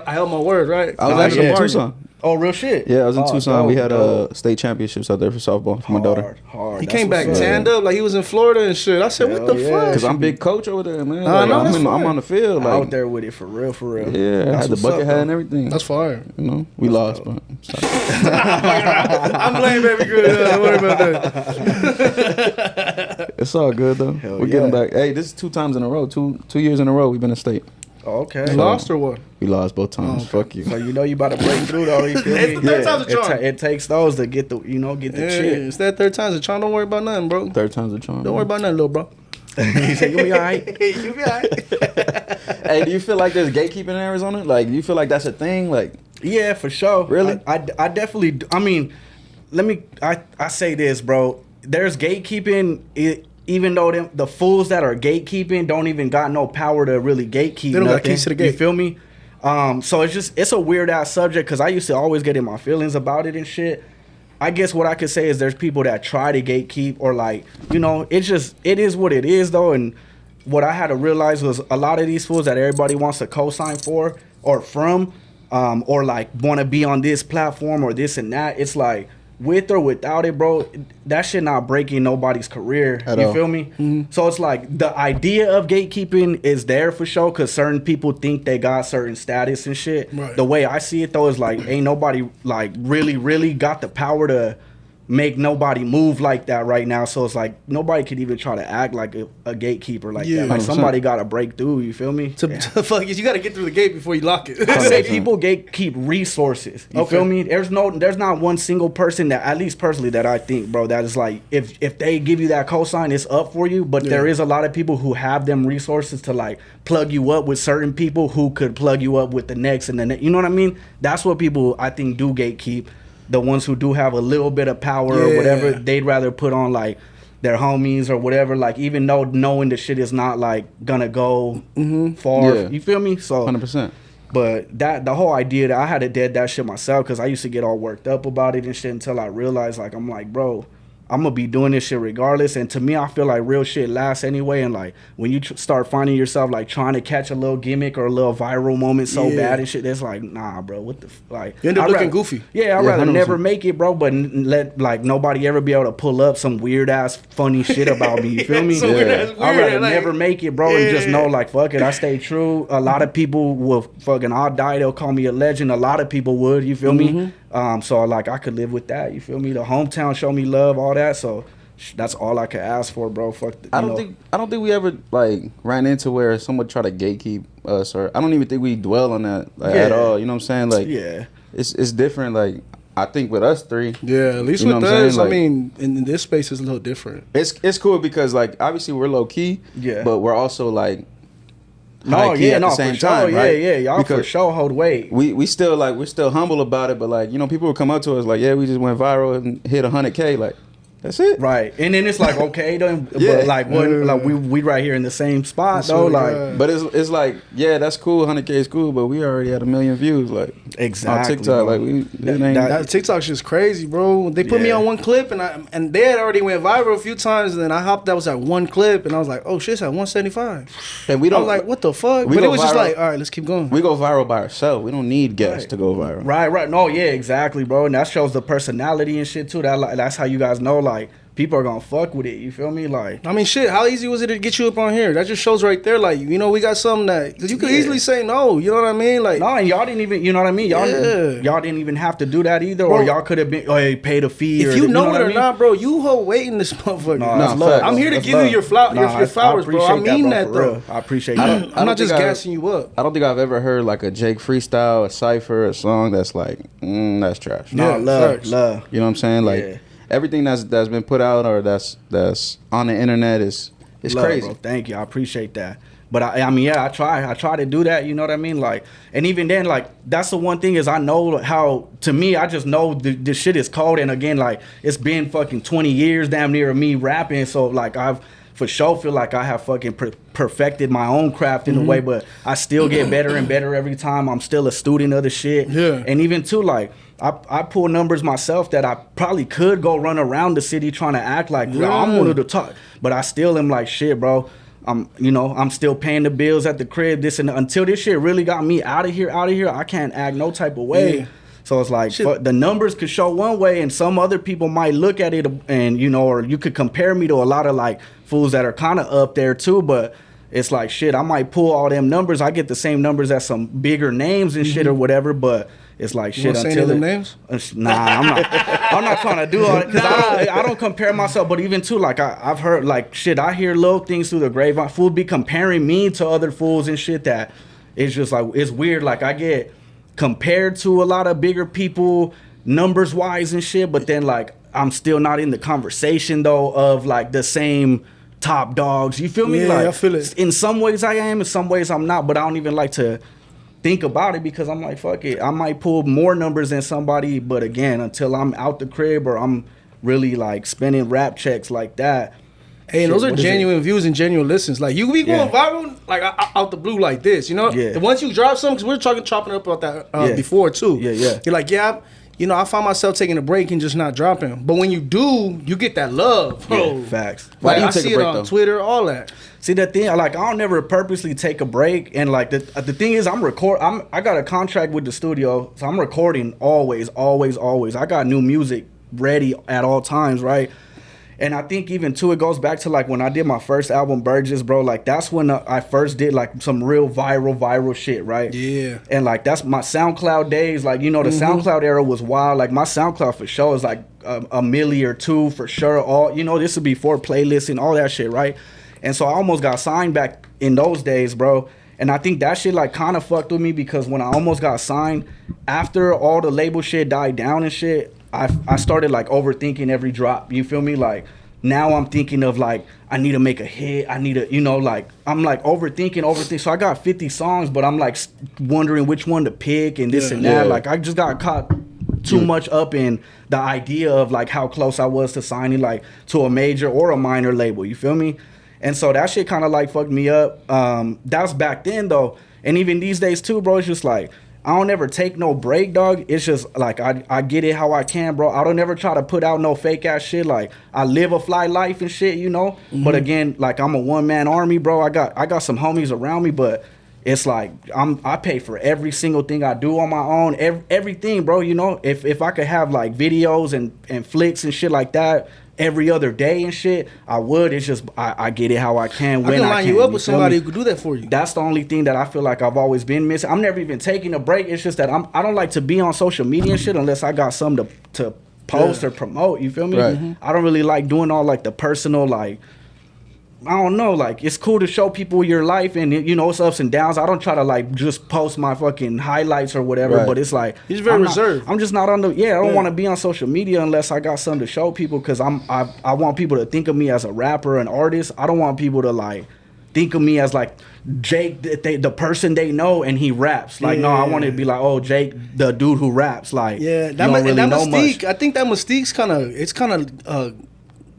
held my word, right? I was actually in Tucson. Oh, real shit? Yeah, I was in Tucson. We had state championships out there for softball for my daughter. He came back tanned up like he was in Florida and shit. I said, what the fuck? Because I'm big coach over there, man. I know, I'm on the field. Like, out there with it, for real. Yeah, I had the bucket hat and everything. That's fire. You know, we lost, but I'm blaming every good. Don't worry about that. It's all good, though. We're getting back. Hey, this is 2 times in a row. Two years in a row we've been in state. Oh, okay. You lost or what? We lost both times. Fuck you. So you know you about to break through though. You feel me? It's the third time's a charm. It takes those to get the get the shit. It's that third time's a charm. Don't worry about nothing, bro. Third time's a charm. Don't worry about nothing, little bro. He said, "You'll be all right." You be all right. Hey, do you feel like there's gatekeeping in Arizona? Like, do you feel like that's a thing? Like, yeah, for sure. Really? I definitely do. I mean, I say this, bro. There's gatekeeping. Even though the fools that are gatekeeping don't even got no power to really gatekeep. They don't nothing. got keys to the gate. You feel me? So it's a weird ass subject because I used to always get in my feelings about it and shit. I guess what I could say is there's people that try to gatekeep or like, you know, it is what it is though. And what I had to realize was a lot of these fools that everybody wants to co-sign for or from, or like want to be on this platform or this and that. It's like, with or without it, bro, that shit not breaking nobody's career. You feel me? Mm-hmm. So it's like the idea of gatekeeping is there for sure because certain people think they got certain status and shit. Right. The way I see it though is like ain't nobody like really got the power to make nobody move like that right now. So it's like nobody could even try to act like a gatekeeper like that. Like 100%. somebody got to break through. You feel me? To fuck it, you got to get through the gate before you lock it. I say people gatekeep resources. You feel me? There's not one single person that, at least personally, that I think, bro, that is like, if they give you that cosign, it's up for you. But there is a lot of people who have them resources to like plug you up with certain people who could plug you up with the next and the next. You know what I mean? That's what people I think do gatekeep. The ones who do have a little bit of power or whatever, they'd rather put on like their homies or whatever, like even though knowing the shit is not like gonna go far. You feel me? So 100%. But the whole idea that I had to dead that shit myself, because I used to get all worked up about it and shit until I realized, like, I'm like, bro, I'm gonna be doing this shit regardless. And to me, I feel like real shit lasts anyway. And like when you start finding yourself like trying to catch a little gimmick or a little viral moment so bad and shit, that's like, nah, bro, what the like? You end up looking goofy. Yeah, I'd rather never make it, bro, but let like nobody ever be able to pull up some weird ass funny shit about me. You feel me? I'd rather never make it, bro, and just know like, fuck it, I stay true. A lot of people will fucking, I'll die, they'll call me a legend. A lot of people would, you feel me? So like I could live with that. You feel me? The hometown show me love, all that. So that's all I could ask for, bro. Fuck. I don't think we ever like ran into where someone tried to gatekeep us, or I don't even think we dwell on that like, at all. You know what I'm saying? Like it's different. Like I think with us three, at least with us, like, I mean, in this space is a little different. It's cool because like obviously we're low key, but we're also like. No, at the same time, right? Y'all because for sure hold weight. We still like we're still humble about it, but like you know people will come up to us like, yeah, we just went viral and hit 100K, like that's it, right? And then it's like okay, then, but like what, like we right here in the same spot that's though, like. But it's like that's cool, 100K is cool, but we already had 1 million views, like exactly on TikTok, bro. like that TikTok shit's crazy, bro. They put me on one clip and they had already went viral a few times, and then I hopped. That was at one clip, and I was like, oh shit, it's at 175. And we don't. I was like, what the fuck? But it was just like, all right, let's keep going. We go viral by ourselves. We don't need guests to go viral. Right. No, exactly, bro. And that shows the personality and shit too. That's how you guys know, like. People are gonna fuck with it, you feel me? Like, I mean, shit, how easy was it to get you up on here? That just shows right there, like, you know, we got something that, because you could easily say no, you know what I mean? Like, no, and y'all didn't even, you know what I mean? Y'all didn't even have to do that either, bro, or y'all could have been, paid a fee. If you know it or not, bro, you hold weight in this motherfucker. No, I'm here to give you your flowers, bro. I mean that, though. I appreciate that. I'm not just gassing you up. I don't think I've ever heard like a Jake freestyle, a cypher, a song that's like, that's trash. No, love. You know what I'm saying? Like, everything that's been put out or that's on the internet is crazy. Bro. Thank you, I appreciate that. But I mean, I try to do that. You know what I mean? Like, and even then, like, that's the one thing is I know how. To me, I just know this shit is cold. And again, like, it's been fucking 20 years damn near of me rapping. So like, I've for sure feel like I have fucking perfected my own craft in a way. But I still get better and better every time. I'm still a student of the shit. Yeah. And even too, like. I pull numbers myself that I probably could go run around the city trying to act like I'm one of the top, but I still am like shit, bro. I'm still paying the bills at the crib. This and until this shit really got me out of here, I can't act no type of way. Yeah. So it's like the numbers could show one way, and some other people might look at it, and or you could compare me to a lot of like fools that are kind of up there too, but. It's like shit. I might pull all them numbers. I get the same numbers as some bigger names and shit or whatever. But it's like shit. Until them names? Nah, I'm not. I'm not trying to do all that because I don't compare myself. But even too, like I've heard like shit. I hear little things through the grapevine. Fools be comparing me to other fools and shit. That it's just like it's weird. Like I get compared to a lot of bigger people numbers wise and shit. But then like I'm still not in the conversation though of like the same. Top dogs, you feel me? Yeah, like, I feel it. In some ways I am, in some ways I'm not, but I don't even like to think about it because I'm like, fuck it. I might pull more numbers than somebody, but again, until I'm out the crib or I'm really like spending rap checks like that. Hey, and those are genuine views and genuine listens. Like, you be going viral, like, out the blue like this, you know? Yeah. Once you drop something, because we were chopping up about that before, too. Yeah. You're like, I find myself taking a break and just not dropping. But when you do, you get that love, bro. Yeah, facts. Why do you take a break, on Twitter, all that. See, the thing, like, I don't never purposely take a break. And, like, the thing is, I got a contract with the studio, so I'm recording always. I got new music ready at all times, right? And I think even too, it goes back to like when I did my first album, Burgess, bro. Like that's when I first did like some real viral shit, right? Yeah. And like that's my SoundCloud days. Like, you know, the SoundCloud era was wild. Like my SoundCloud for sure is like a milli or two for sure. All, you know, this would be for playlists and all that shit, right? And so I almost got signed back in those days, bro. And I think that shit like kind of fucked with me because when I almost got signed, after all the label shit died down and shit, I started like overthinking every drop. You feel me? Like now I'm thinking of like I need to make a hit. I need to, you know, like I'm like overthinking. So I got 50 songs, but I'm like wondering which one to pick and this and that. Like I just got caught too much up in the idea of like how close I was to signing like to a major or a minor label. You feel me? And so that shit kind of like fucked me up. That was back then though, and even these days too, bro. It's just like I don't ever take no break, dog. It's just like I get it how I can, bro. I don't ever try to put out no fake ass shit. Like I live a fly life and shit, you know. But again, like I'm a one man army, bro. I got some homies around me, but it's like I pay for every single thing I do on my own, everything, bro. You know, if I could have like videos and flicks and shit like that every other day and shit, I would. It's just I get it how I can when I can. line you up with somebody who could do that for you. That's the only thing that I feel like I've always been missing. I'm never even taking a break. It's just that I don't like to be on social media and shit unless I got something to post or promote. You feel me? Right. I don't really like doing all like the personal, like, I don't know, like it's cool to show people your life and, you know, it's ups and downs. I don't try to like just post my fucking highlights or whatever, but it's like he's very reserved. I'm just not on the I don't want to be on social media unless I got something to show people, because I want people to think of me as a rapper, an artist. I don't want people to like think of me as like Jake, the person they know and he raps. Like no, I want to be like, oh, Jake, the dude who raps. Like that mystique. I think that mystique's kind of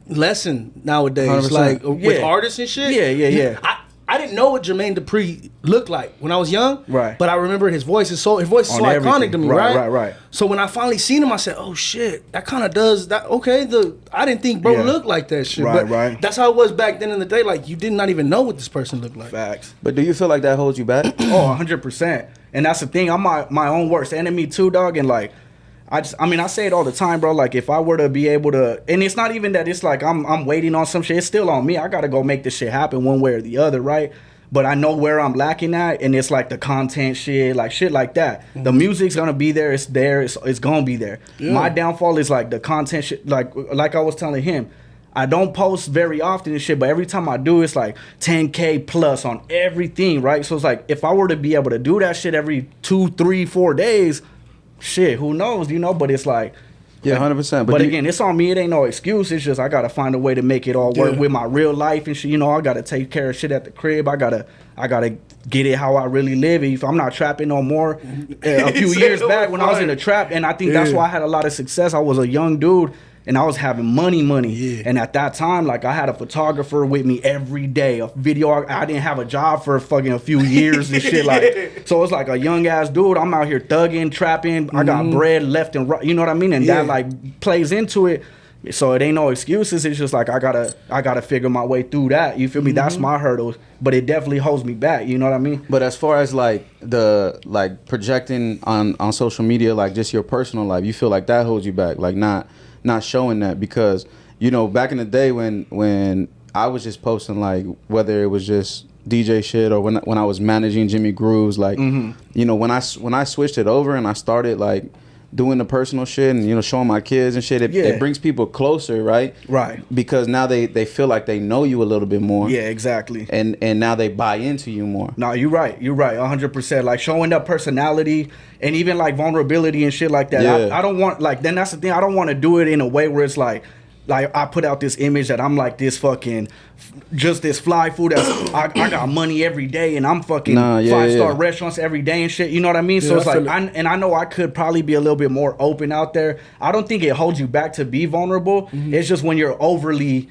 lesson nowadays, 100%. like with artists and shit. Yeah. I didn't know what Jermaine Dupri looked like when I was young, right? But I remember his voice is so iconic to me, right. So when I finally seen him, I said, "Oh shit, that kind of does that." Okay, I didn't think bro looked like that shit, right. That's how it was back then in the day. Like you did not even know what this person looked like. Facts. But do you feel like that holds you back? Oh, 100%. And that's the thing. I'm my own worst enemy too, dog. And like, I say it all the time, bro. Like, if I were to be able to, and it's not even that it's like I'm waiting on some shit. It's still on me. I gotta go make this shit happen one way or the other, right? But I know where I'm lacking at, and it's like the content shit, like shit like that. The music's gonna be there. It's there. It's gonna be there. Yeah. My downfall is like the content shit. Like I was telling him, I don't post very often and shit, but every time I do, it's like 10K plus on everything, right? So it's like if I were to be able to do that shit every 2, 3, 4 days. Shit, who knows, you know? But it's like, yeah, 100%. But again, it's on me. It ain't no excuse. It's just I gotta find a way to make it all work with my real life and shit. You know, I gotta take care of shit at the crib. I gotta get it how I really live. If I'm not trapping no more, a few years back when I was in the trap, and I think that's why I had a lot of success. I was a young dude. And I was having money. Yeah. And at that time, like, I had a photographer with me every day. A video, I didn't have a job for fucking a few years and shit. Like, so it's like a young ass dude. I'm out here thugging, trapping. I got bread left and right. You know what I mean? And that like plays into it. So it ain't no excuses. It's just like I gotta figure my way through that. You feel me? That's my hurdle. But it definitely holds me back. You know what I mean? But as far as like the projecting on social media, like just your personal life, you feel like that holds you back, like not showing that, because you know back in the day when I was just posting, like whether it was just DJ shit or when I was managing Jimmy Grooves, like you know when I switched it over and I started like doing the personal shit and, you know, showing my kids and shit, it brings people closer, right? Right. Because now they feel like they know you a little bit more. Yeah, exactly. And now they buy into you more. No, you're right, 100%. Like showing up personality and even like vulnerability and shit like that. Yeah. I don't want, like, then that's the thing. I don't want to do it in a way where it's like I put out this image that I'm like this fucking, just this fly food that's, I got money every day and I'm fucking 5-star restaurants every day and shit. You know what I mean? So it's like, I know I could probably be a little bit more open out there. I don't think it holds you back to be vulnerable. It's just when you're overly,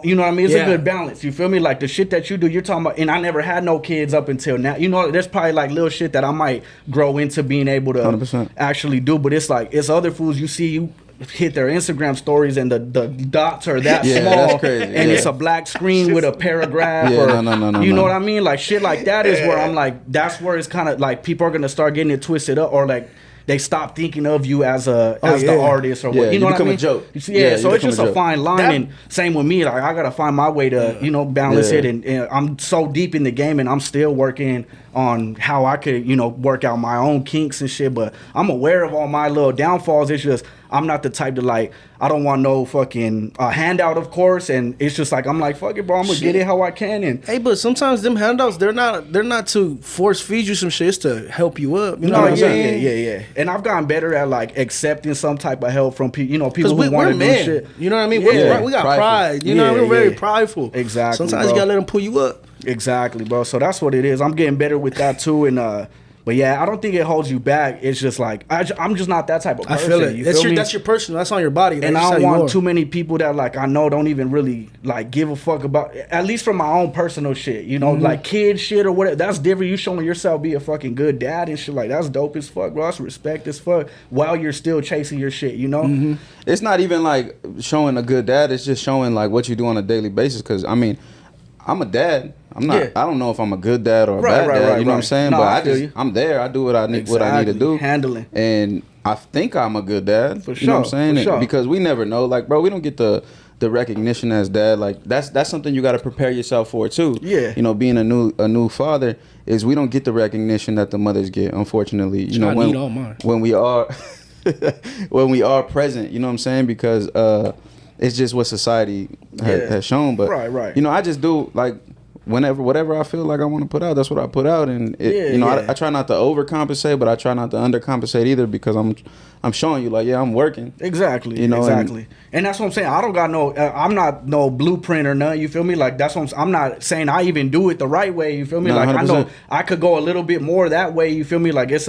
you know what I mean? It's a good balance. You feel me? Like the shit that you do, you're talking about, and I never had no kids up until now. You know, there's probably like little shit that I might grow into being able to 100%. actually do. But it's like, it's other fools you see, you hit their Instagram stories and the dots are that small, that's crazy. And it's a black screen with a paragraph. No, you know what I mean? Like shit like that is where I'm like, that's where it's kind of like people are gonna start getting it twisted up, or like they stop thinking of you as the artist or what. You know what I mean? A joke. Yeah, so it's just a fine line. And same with me. Like I gotta find my way to balance it. And I'm so deep in the game, and I'm still working on how I could work out my own kinks and shit. But I'm aware of all my little downfalls. It's just I'm not the type to like, I don't want no fucking handout, of course, and it's just like I'm like, fuck it, bro, I'm gonna get it how I can. And hey, but sometimes them handouts, they're not to force feed you some shit, it's to help you up. You know what I'm saying? Yeah. And I've gotten better at like accepting some type of help from people, people who want to do shit. You know what I mean? Yeah. We got pride. You know, we're very prideful. Exactly. Sometimes you gotta let them pull you up. Exactly, bro. So that's what it is. I'm getting better with that too, and but yeah, I don't think it holds you back. It's just like I'm just not that type of person. I feel it. That's your personal. That's on your body. And I don't want too many people that like I know don't even really like give a fuck about. At least from my own personal shit, like kid shit or whatever. That's different. You showing yourself be a fucking good dad and shit like that's dope as fuck, bro. That's respect as fuck. While you're still chasing your shit, It's not even like showing a good dad. It's just showing like what you do on a daily basis. Because I mean, I'm a dad. I'm not. Yeah. I don't know if I'm a good dad or a bad dad. You know what I'm saying? No, but I'm there. I do what I need. What I need to do. Handling. And I think I'm a good dad. For sure. You know what I'm saying? For sure. Because we never know. Like, bro, we don't get the recognition as dad. Like that's something you got to prepare yourself for too. Yeah. Being a new father is we don't get the recognition that the mothers get. Unfortunately, when we are when we are present. You know what I'm saying? Because it's just what society has shown. But right. I just do like. Whatever I feel like I want to put out, that's what I put out, and I try not to overcompensate, but I try not to undercompensate either because I'm showing you like I'm working exactly. And that's what I'm saying. I don't got no. I'm not no blueprint or none. You feel me? Like that's what I'm not saying. I even do it the right way. You feel me? Like 100%. I know I could go a little bit more that way. You feel me? Like it's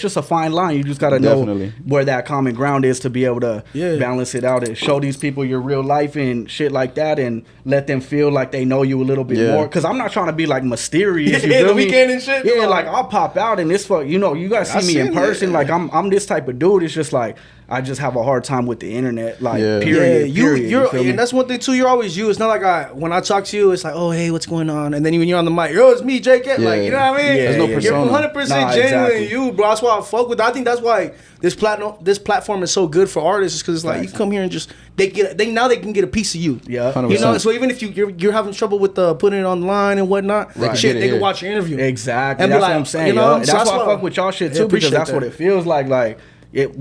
just a fine line. You just gotta know where that common ground is to be able to balance it out and show these people your real life and shit like that, and let them feel like they know you a little bit more. Because I'm not trying to be like mysterious. You feel the me? Weekend and shit. Yeah, like I'll pop out and this fuck. You guys see me in person. Like I'm this type of dude. It's just like. I just have a hard time with the internet, like period. You're and that's one thing too. You're always you. It's not like when I talk to you, it's like, oh hey, what's going on? And then when you're on the mic, it's me, JK. Like you know what I mean? There's no persona. You're 100% genuine, you, bro. That's why I fuck with. I think that's why this platform is so good for artists, because it's like you come here and just they can get a piece of you. Yeah, 100%. So even if you're having trouble with putting it online and whatnot, they can watch your interview. Exactly, and that's what I'm saying. That's why I fuck with y'all shit too, because that's what it feels like.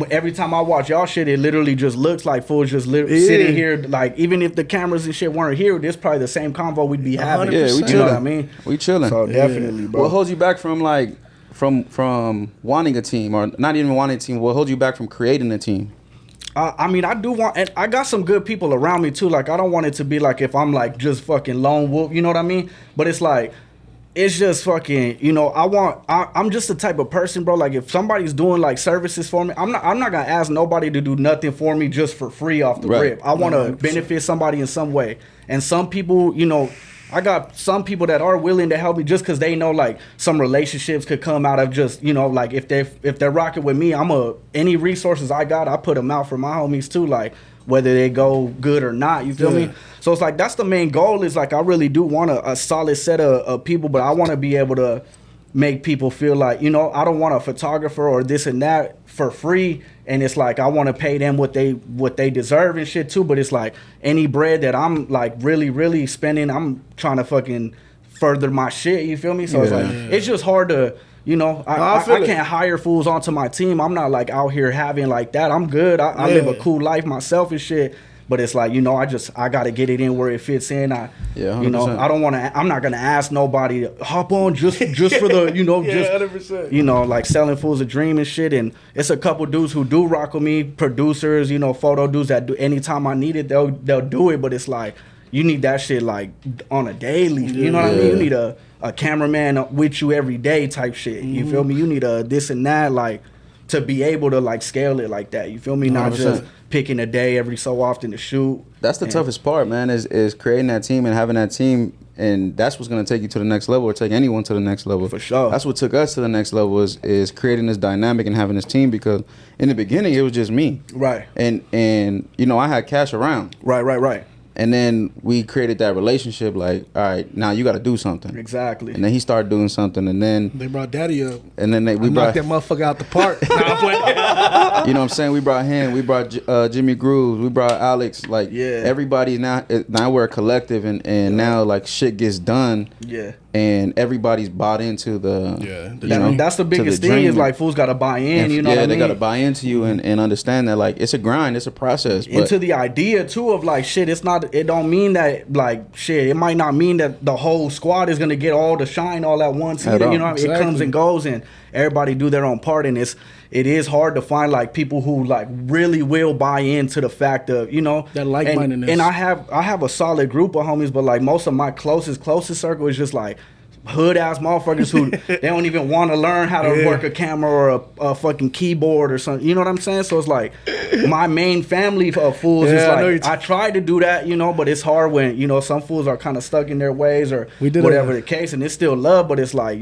Every time I watch y'all shit, it literally just looks like fools just sitting here. Like even if the cameras and shit weren't here, this probably the same convo we'd be having. Yeah, we chilling. We chilling. So definitely, bro. What holds you back from from wanting a team, or not even wanting a team? What holds you back from creating a team? I mean, I do want, and I got some good people around me too. Like I don't want it to be like if I'm like just fucking lone wolf. You know what I mean? But it's like. It's just fucking, I'm just the type of person, bro. Like if somebody's doing like services for me, I'm not gonna ask nobody to do nothing for me just for free off the rip. I want to benefit somebody in some way. And some people, I got some people that are willing to help me just because they know like some relationships could come out of just, like if they're rocking with me, any resources I got, I put them out for my homies too. Like whether they go good or not, you feel me? So it's like that's the main goal. Is like I really do want a solid set of people, but I want to be able to make people feel like I don't want a photographer or this and that for free, and it's like I want to pay them what they deserve and shit too. But it's like any bread that I'm like really spending, I'm trying to fucking further my shit. You feel me? So it's like it's just hard to. I can't hire fools onto my team. I'm not like out here having like that. I'm good. I live a cool life myself and shit. But it's like, I got to get it in where it fits in. I don't want to, I'm not going to ask nobody to hop on just for the, just, 100%. Like selling fools a dream and shit. And it's a couple dudes who do rock with me, producers, photo dudes that do, anytime I need it, they'll do it. But it's like, you need that shit like on a daily, you know what I mean? You need a cameraman with you every day type shit. You feel me? You need a this and that, like, to be able to like scale it like that. You feel me? Not 100%. Just picking a day every so often to shoot. That's the toughest part, man, is creating that team and having that team, and that's what's going to take you to the next level or take anyone to the next level. For sure. That's what took us to the next level is creating this dynamic and having this team, because in the beginning it was just me. Right. And I had cash around. Right. And then we created that relationship. Like, all right, now you got to do something. Exactly. And then he started doing something, and then They brought Daddy up. And then we knocked brought that motherfucker out the park. Nah, I'm playing. you know what I'm saying? We brought him. We brought Jimmy Grooves. We brought Alex. Like, everybody now we're a collective, and now like shit gets done. Yeah. And everybody's bought into that's the biggest thing is like fools got to buy in. And, you know what I mean? they got to buy into you and understand that like it's a grind, it's a process. Into the idea too of like shit. It's not. It don't mean that like shit. It might not mean that the whole squad is gonna get all the shine all at once. You know what I mean? Exactly. It comes and goes, and everybody do their own part. And it is hard to find like people who like really will buy into the fact of that like-mindedness. And I have a solid group of homies, but like most of my closest circle is just like hood ass motherfuckers who they don't even want to learn how to work a camera or a fucking keyboard or something. You know what I'm saying? So it's like my main family of fools is like I try to do that, but it's hard when some fools are kind of stuck in their ways or whatever the case, and it's still love, but it's like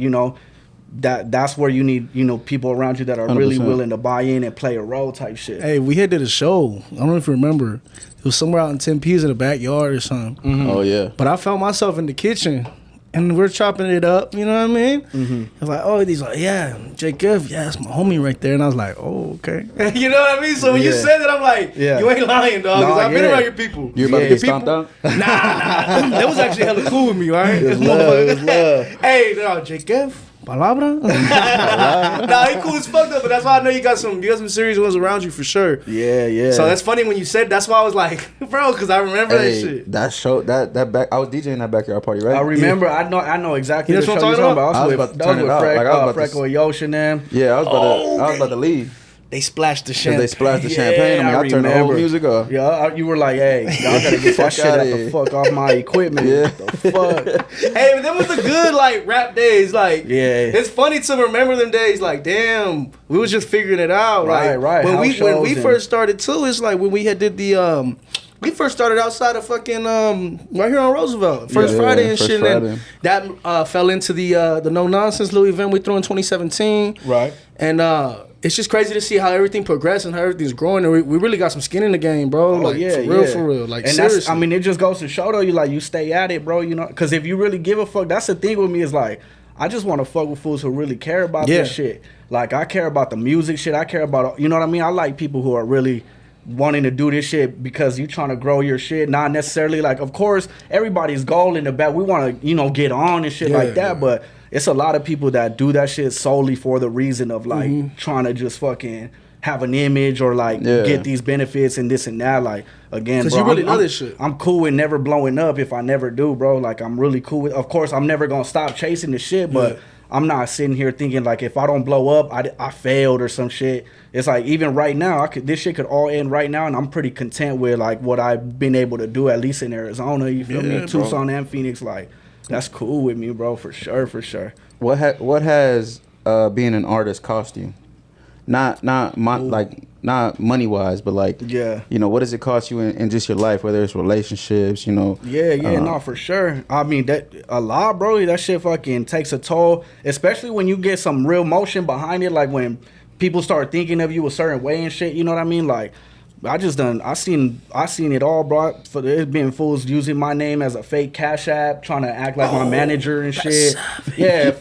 that's where you need people around you that are 100%. Really willing to buy in and play a role type shit. Hey, we did a show. I don't know if you remember. It was somewhere out in 10 P's in the backyard or something. Mm-hmm. Oh yeah. But I found myself in the kitchen. And we're chopping it up, you know what I mean? Mm-hmm. I was like, oh, he's like, yeah, Jacob, yeah, that's my homie right there. And I was like, oh, okay. You know what I mean? So when you said that, I'm like, you ain't lying, dog, because I've been around your people. You about to get stomped out? Nah. That was actually hella cool with me, all right? It's love. Hey, no, Jacob, palabra? Nah, he cool as fuck, though, but that's why I know you got some serious ones around you for sure. Yeah. So that's funny when you said, that's why I was like, bro, because I remember that shit. That show, that back, I was DJing that backyard party, right? I remember, I know exactly what you're talking about. I was about to turn it out. Freckle and Yosh and them. Yeah, I was about to leave. They splashed the champagne. They splashed the champagne. I turned the whole music off. Yeah, you were like, hey, y'all gotta get that shit out the fuck off my equipment. Yeah. What the fuck? Hey, but them was the good like rap days. Like, it's funny to remember them days. Like, damn, we was just figuring it out. Right. When we first started too, it's like when we had did the we first started outside of fucking right here on Roosevelt, First Friday and shit. Friday. And that fell into the No Nonsense little event we threw in 2017. Right. And it's just crazy to see how everything progressed and how everything's growing. And we really got some skin in the game, bro. For real. Like, and seriously. it just goes to show though, you stay at it, bro. Because if you really give a fuck, that's the thing with me is like, I just want to fuck with fools who really care about this shit. Like, I care about the music shit. I care about, you know what I mean? I like people who are really wanting to do this shit because you trying to grow your shit, not necessarily like, of course, everybody's goal in the back. We want to, get on and shit like that, but it's a lot of people that do that shit solely for the reason of like trying to just fucking have an image or like get these benefits and this and that. Like, again, bro, you really know this shit. I'm cool with never blowing up if I never do, bro. Like, I'm really cool with, of course, I'm never gonna stop chasing the shit, but I'm not sitting here thinking like if I don't blow up, I failed or some shit. It's like even right now, this shit could all end right now, and I'm pretty content with like what I've been able to do, at least in Arizona. You feel me? Tucson and Phoenix, like that's cool with me, bro, for sure. What has being an artist cost you? Not money wise, but like what does it cost you in just your life, whether it's relationships, no, for sure. I mean, that a lot, bro. That shit fucking takes a toll, especially when you get some real motion behind it, like when people start thinking of you a certain way and shit. You know what I mean? Like, I seen it all, bro. For there's been fools using my name as a fake Cash App, trying to act like my manager and shit. Yeah,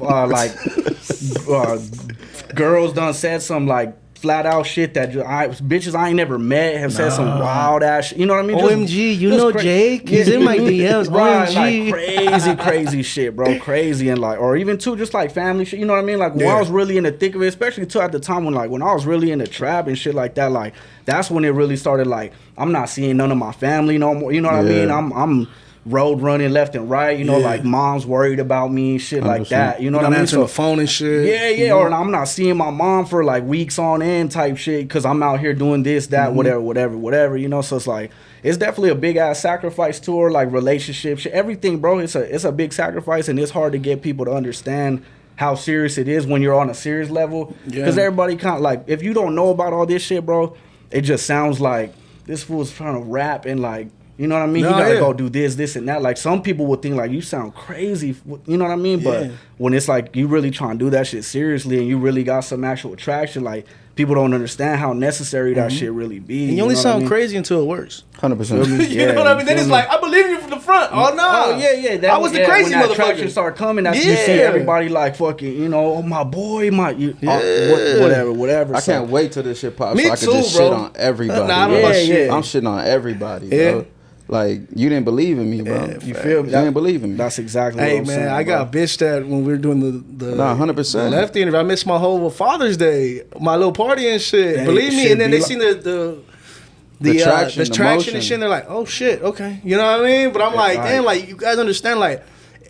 girls done said some like flat out shit that bitches I ain't never met have said some wild ass shit. You know what I mean? OMG, Jake? He's in my DMs. Right, OMG. like crazy shit, bro. Crazy and like, or even too, just like family shit. You know what I mean? Like when I was really in the thick of it, especially too at the time when I was really in the trap and shit like that. Like that's when it really started. Like I'm not seeing none of my family no more. You know what I mean? I'm road running left and right, like mom's worried about me, shit 100%. Like that. You know what I mean? Answering the phone and shit. Yeah. Or I'm not seeing my mom for like weeks on end type shit because I'm out here doing this, that, whatever. So it's like it's definitely a big ass sacrifice to her, like relationship shit, everything, bro. It's a big sacrifice, and it's hard to get people to understand how serious it is when you're on a serious level. Because everybody kind of like, if you don't know about all this shit, bro, it just sounds like this fool's trying to rap and like. You know what I mean? You gotta go do this, and that. Like, some people would think, like, you sound crazy. You know what I mean? But when it's like, you really trying to do that shit seriously and you really got some actual traction, like, people don't understand how necessary that shit really be. And you only sound crazy until it works. 100%. You know what I mean? Then it's like, I believe you from the front. Oh, no. Oh, yeah. I was the crazy when that motherfucker. traction start coming, that's you see everybody like fucking, you know, oh, my boy, whatever. I can't wait till this shit pops. Me So I can too, just bro. shit on everybody. Nah, I don't know about shit. I'm shitting on everybody, bro. Like, you didn't believe in me, bro. You feel me? You didn't believe in me. That's exactly Hey, what I'm man, saying. I got bitched at when we were doing the 100%. lefty interview. I missed my whole Father's Day, my little party and shit. Dang, Believe me. shit And then be they like- seen the traction, the traction motion. and shit. And they're like, oh shit, okay, you know what I mean? But I'm like, Right. damn, like you guys understand, like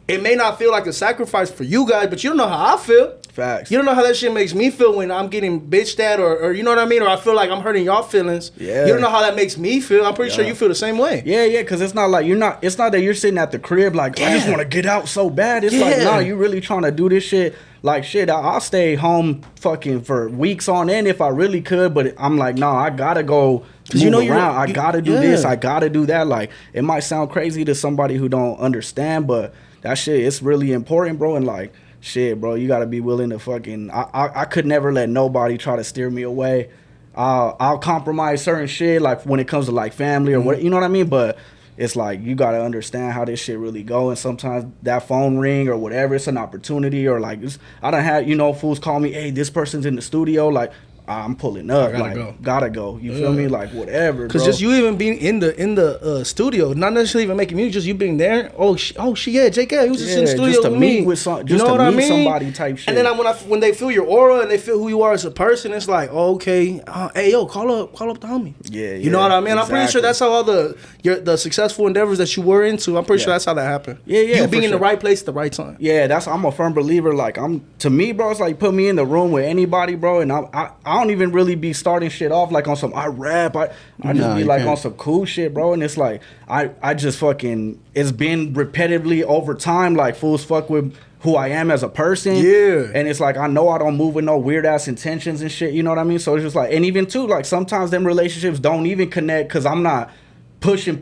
it may not feel like a sacrifice for you guys, but you don't know how I feel. Facts. You don't know how that shit makes me feel when I'm getting bitched at, or you know what I mean, or I feel like I'm hurting y'all feelings. Yeah. You don't know how that makes me feel. I'm pretty sure you feel the same way. Yeah, because it's not like it's not that you're sitting at the crib like, I just want to get out so bad. It's like, nah, you really trying to do this shit. Like, shit, I'll stay home fucking for weeks on end if I really could, but I'm like, nah, I gotta go move you know around. I gotta do this. I gotta do that. Like, it might sound crazy to somebody who don't understand, but that shit, it's really important, bro. And like, shit, bro, you gotta be willing to fucking. I could never let nobody try to steer me away. I'll compromise certain shit, like when it comes to like family or what, you know what I mean. But it's like you gotta understand how this shit really go. And sometimes that phone ring or whatever, it's an opportunity. Or like, I done had fools call me, hey, this person's in the studio, like. I'm pulling up. Gotta go. You feel me? Like whatever. Because just you even being in the studio, not necessarily even making music, just you being there. Oh shit, yeah, JK, he was just in the studio just to with meet me. with some, just you know to what I meet mean? somebody type shit. And then when they feel your aura and they feel who you are as a person, it's like, oh, okay, hey yo, call up the homie. Yeah, you know what I mean? I'm pretty sure that's how all the successful endeavors that you were into. I'm pretty sure that's how that happened. Yeah, You being in the right place at the right time. Yeah, I'm a firm believer. Like to me, bro, it's like put me in the room with anybody, bro, and I don't even really be starting shit off like on some I rap. I just be like on some cool shit, bro. And it's like I just fucking, it's been repetitively over time, like fools fuck with who I am as a person. Yeah. And it's like I know I don't move with no weird ass intentions and shit, you know what I mean? So it's just like, and even too, like sometimes them relationships don't even connect because I'm not pushing,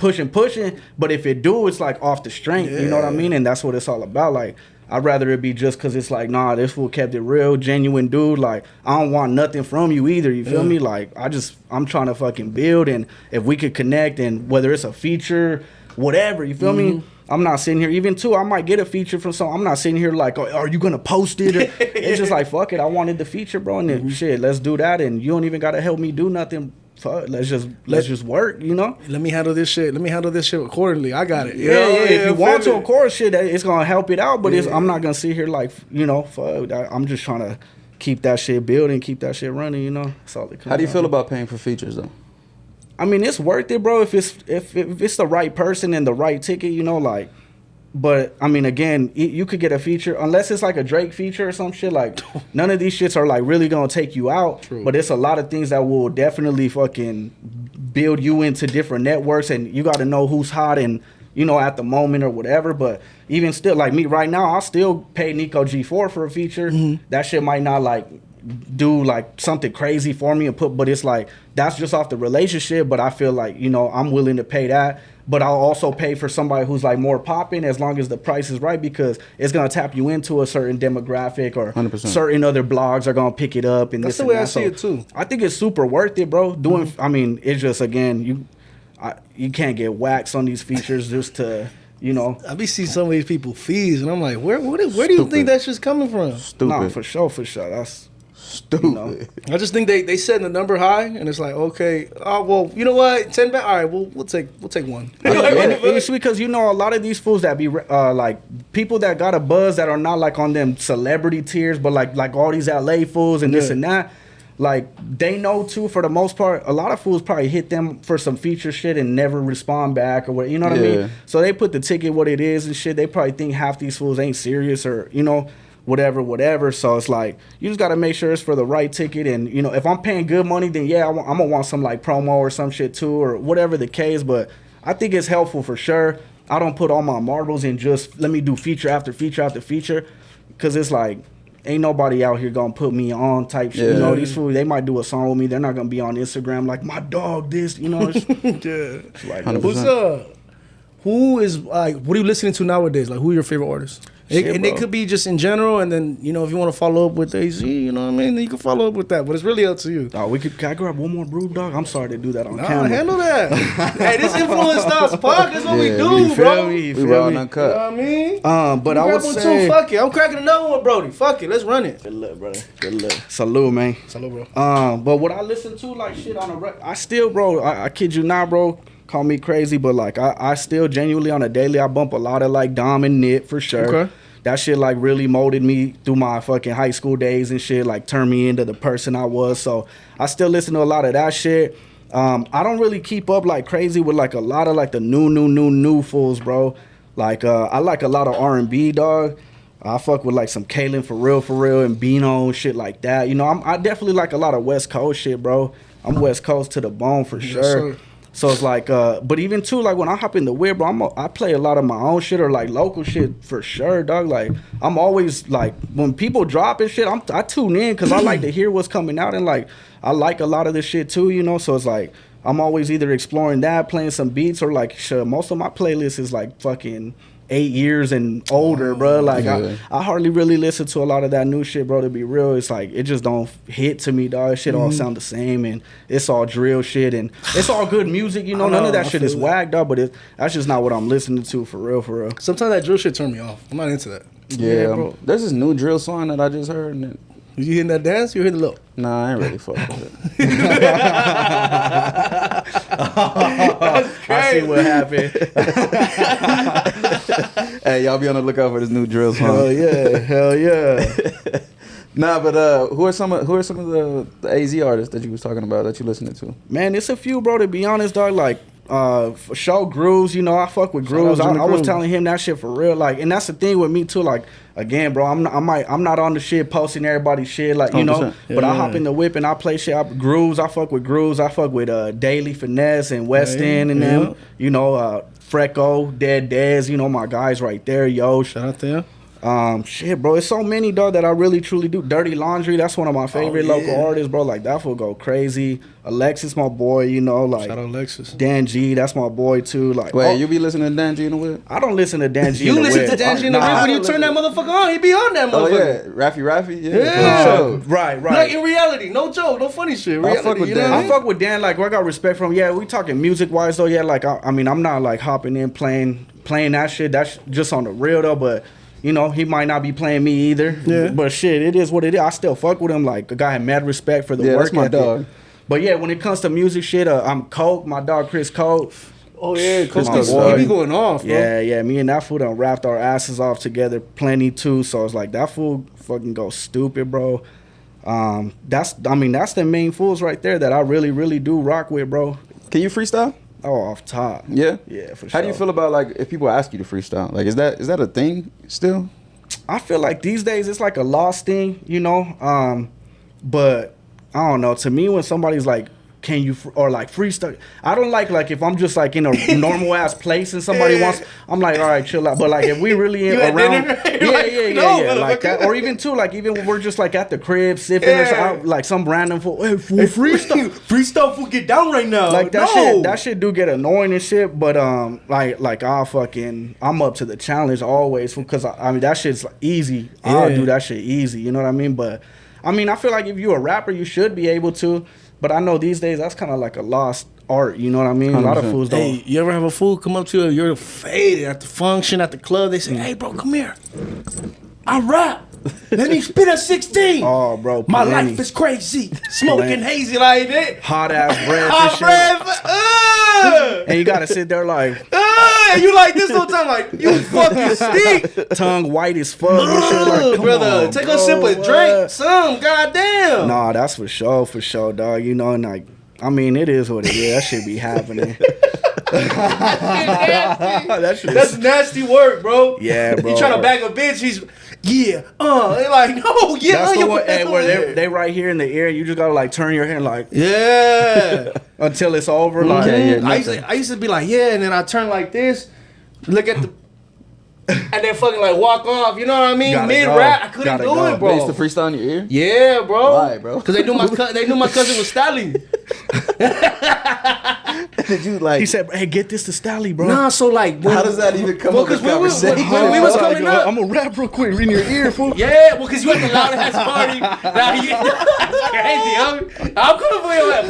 but if it do, it's like off the strength, you know what I mean? And that's what it's all about. Like, I'd rather it be just because it's like, nah, this fool kept it real, genuine dude. Like, I don't want nothing from you either. You feel me? Like, I'm trying to fucking build. And if we could connect, and whether it's a feature, whatever, you feel me? I'm not sitting here, even too, I might get a feature from someone. I'm not sitting here like, oh, are you going to post it? Or, it's just like, fuck it. I wanted the feature, bro. And then, shit, let's do that. And you don't even got to help me do nothing. Fuck, let's just work, you know. Let me handle this shit. Accordingly. I got it. If you want to, of course, shit, it's gonna help it out. But I'm not gonna sit here like, fuck. I'm just trying to keep that shit building, keep that shit running. You know, that's all it comes. How do you feel about paying for features though? I mean, it's worth it, bro. If it's the right person and the right ticket, you know, like. But I mean, again, you could get a feature unless it's like a Drake feature or some shit. Like, none of these shits are like really gonna take you out. True. But it's a lot of things that will definitely fucking build you into different networks, and you got to know who's hot and at the moment or whatever. But even still, like me right now, I'll still pay Nico G4 for a feature. That shit might not like do like something crazy for me but it's like that's just off the relationship. But I feel like I'm willing to pay that. But I'll also pay for somebody who's like more popping as long as the price is right, because it's gonna tap you into a certain demographic, or 100%. Certain other blogs are gonna pick it up. And that's this the way and I that. see it too. I think it's super worth it, bro. I mean, it's just, again, you can't get waxed on these features just to. I be seeing some of these people fees, and I'm like, where do you think that's just coming from? Stupid. Nah, for sure. That's stupid. I just think they setting the number high, and it's like, okay, well, you know what, 10 back. All right, we'll take one. And it's because a lot of these fools that be like people that got a buzz that are not like on them celebrity tiers, but like all these LA fools and this and that. Like, they know too, for the most part, a lot of fools probably hit them for some feature shit and never respond back or what, you know what I mean? So they put the ticket what it is and shit. They probably think half these fools ain't serious, or whatever. So it's like, you just got to make sure it's for the right ticket. And if I'm paying good money, then I'm gonna want some like promo or some shit too, or whatever the case. But I think it's helpful for sure. I don't put all my marbles in just let me do feature after feature after feature, because it's like, ain't nobody out here gonna put me on type shit. These fools, they might do a song with me, they're not gonna be on Instagram like, my dog this, it's, it's like, what's up? Who is like, what are you listening to nowadays? Like, who are your favorite artists? It could be just in general, and then if you want to follow up with AZ, you know what I mean, then you can follow up with that. But it's really up to you. Oh, can I grab one more brew, dog? I'm sorry to do that on camera. Handle that. Hey, this influence stops park. That's what we do, bro. We raw and You uncut. know what I mean? But I would say, fuck it. I'm cracking another one, Brody. Fuck it. Let's run it. Good luck, brother. Good luck. Salute, man. Salute, bro. But what I listen to, like shit on I still, bro. I kid you not, bro. Call me crazy, but like I still genuinely on a daily, I bump a lot of like Dom and Nip for sure. Okay. That shit like really molded me through my fucking high school days and shit, like turned me into the person I was. So I still listen to a lot of that shit. I don't really keep up like crazy with like a lot of like the new fools, bro. Like I like a lot of R&B, dog. I fuck with like some Kalen for real, and Beano and shit like that. I definitely like a lot of West Coast shit, bro. I'm West Coast to the bone for sure. Sir. So it's like, but even too, like when I hop in the whip, bro, I play a lot of my own shit or like local shit for sure, dog. Like I'm always like, when people drop and shit, I tune in because I like to hear what's coming out, and like I like a lot of this shit too, So it's like I'm always either exploring that, playing some beats, or like most of my playlist is like fucking 8 years and older, bro. Like I hardly really listen to a lot of that new shit, bro. To be real, it's like it just don't hit to me, dog. Shit all sound the same, and it's all drill shit, and it's all good music, None of that shit is whack, dog. But that's just not what I'm listening to for real. Sometimes that drill shit turn me off. I'm not into that. Yeah, bro. There's this new drill song that I just heard. And You hitting that dance? You hitting the low? Nah, I ain't really fuck with it. I see what happened. Hey, y'all be on the lookout for this new drill song. Hell yeah. Nah, but who are some of the AZ artists that you was talking about that you listening to? Man, it's a few, bro. To be honest, dog. Like for sure, Grooves. I fuck with Grooves. I was telling him that shit for real. Like, and that's the thing with me too. Like, again, bro, I'm not on the shit posting everybody's shit. Like, but I hop in the whip and I play shit. Grooves. I fuck with Grooves. I fuck with Daily Finesse and West End and them. Freco, Dead Dez. My guys right there. Yo, shout out there. Shit, bro, it's so many, dog, that I really truly do. Dirty Laundry, that's one of my favorite local artists, bro. Like, that fool go crazy. Alexis, my boy, like. Shout out Alexis. Dan G, that's my boy too. Like, wait, you be listening to Dan G in the whip? I don't listen to Dan G. You listen to Dan G in the whip when you turn that motherfucker on. He be on that motherfucker. Oh yeah, Raffy, yeah. Right. Like in reality, no joke, no funny shit. Reality, I fuck with Dan. I fuck with Dan. Like, I got respect from him. Yeah, we talking music wise though. Yeah, like I'm not like hopping in playing that shit. That's just on the real though, but. He might not be playing me either. Yeah. But shit, it is what it is. I still fuck with him. Like, a guy had mad respect for the work that's my ethic. dog. But yeah, when it comes to music shit, I'm Coke, my dog Chris Coke. Oh yeah, Chris Coke. He be going off, bro. Yeah. Me and that fool done rapped our asses off together plenty too. So it's like that fool fucking go stupid, bro. That's the main fools right there that I really, really do rock with, bro. Can you freestyle? Oh, off top. Yeah? Yeah, for sure. How do you feel about, like, if people ask you to freestyle? Like, is that a thing still? I feel like these days it's like a lost thing, but I don't know. To me, when somebody's like, can you, or like freestyle, I don't like if I'm just like in a normal ass place and somebody wants, I'm like, all right, chill out. But like if we really around, yeah, like that, or even too, like even when we're just like at the crib sipping or something, like some random fool, hey, freestyle fool, get down right now. Like that shit do get annoying and shit. But like I'm up to the challenge always because I mean that shit's easy. Yeah. I'll do that shit easy. You know what I mean? But I mean I feel like if you're a rapper, you should be able to. But I know these days that's kind of like a lost art, you know what I mean? 100%. A lot of fools don't. Hey, you ever have a fool come up to you, you're faded at the function, at the club, they say, hey, bro, come here. I rap. Let me spit at 16. Oh, bro. My life is crazy. Smoking hazy like that. Hot ass breath. Hot breath. And you got to sit there like. You like this whole time, like, you fucking stink. Tongue white as fuck. Like, brother, take a sip of drink. Some, goddamn. Nah, that's for sure, dog. And like, I mean, it is what it is. That shit be happening. That's nasty work, bro. Yeah, bro. He trying to bag a bitch, he's, they're like, no, yeah. That's the one, where they right here in the ear, you just gotta like turn your head like, yeah. Until it's over. Like, I used to be like, yeah, and then I turn like this, look at the, and then fucking like walk off. You know what I mean? Mid rap, I couldn't do it, bro. They used to freestyle in your ear? Yeah, bro. Why, bro? Because they knew my cousin was styling. Did you like? He said, "Hey, get this to Stally, bro." Nah, so like, how does that even come up in conversation? When we was coming up, I'm gonna rap real quick in your ear, fool. yeah, well, cause you at the loud ass party. Nah, that's crazy. I'm coming for your ass.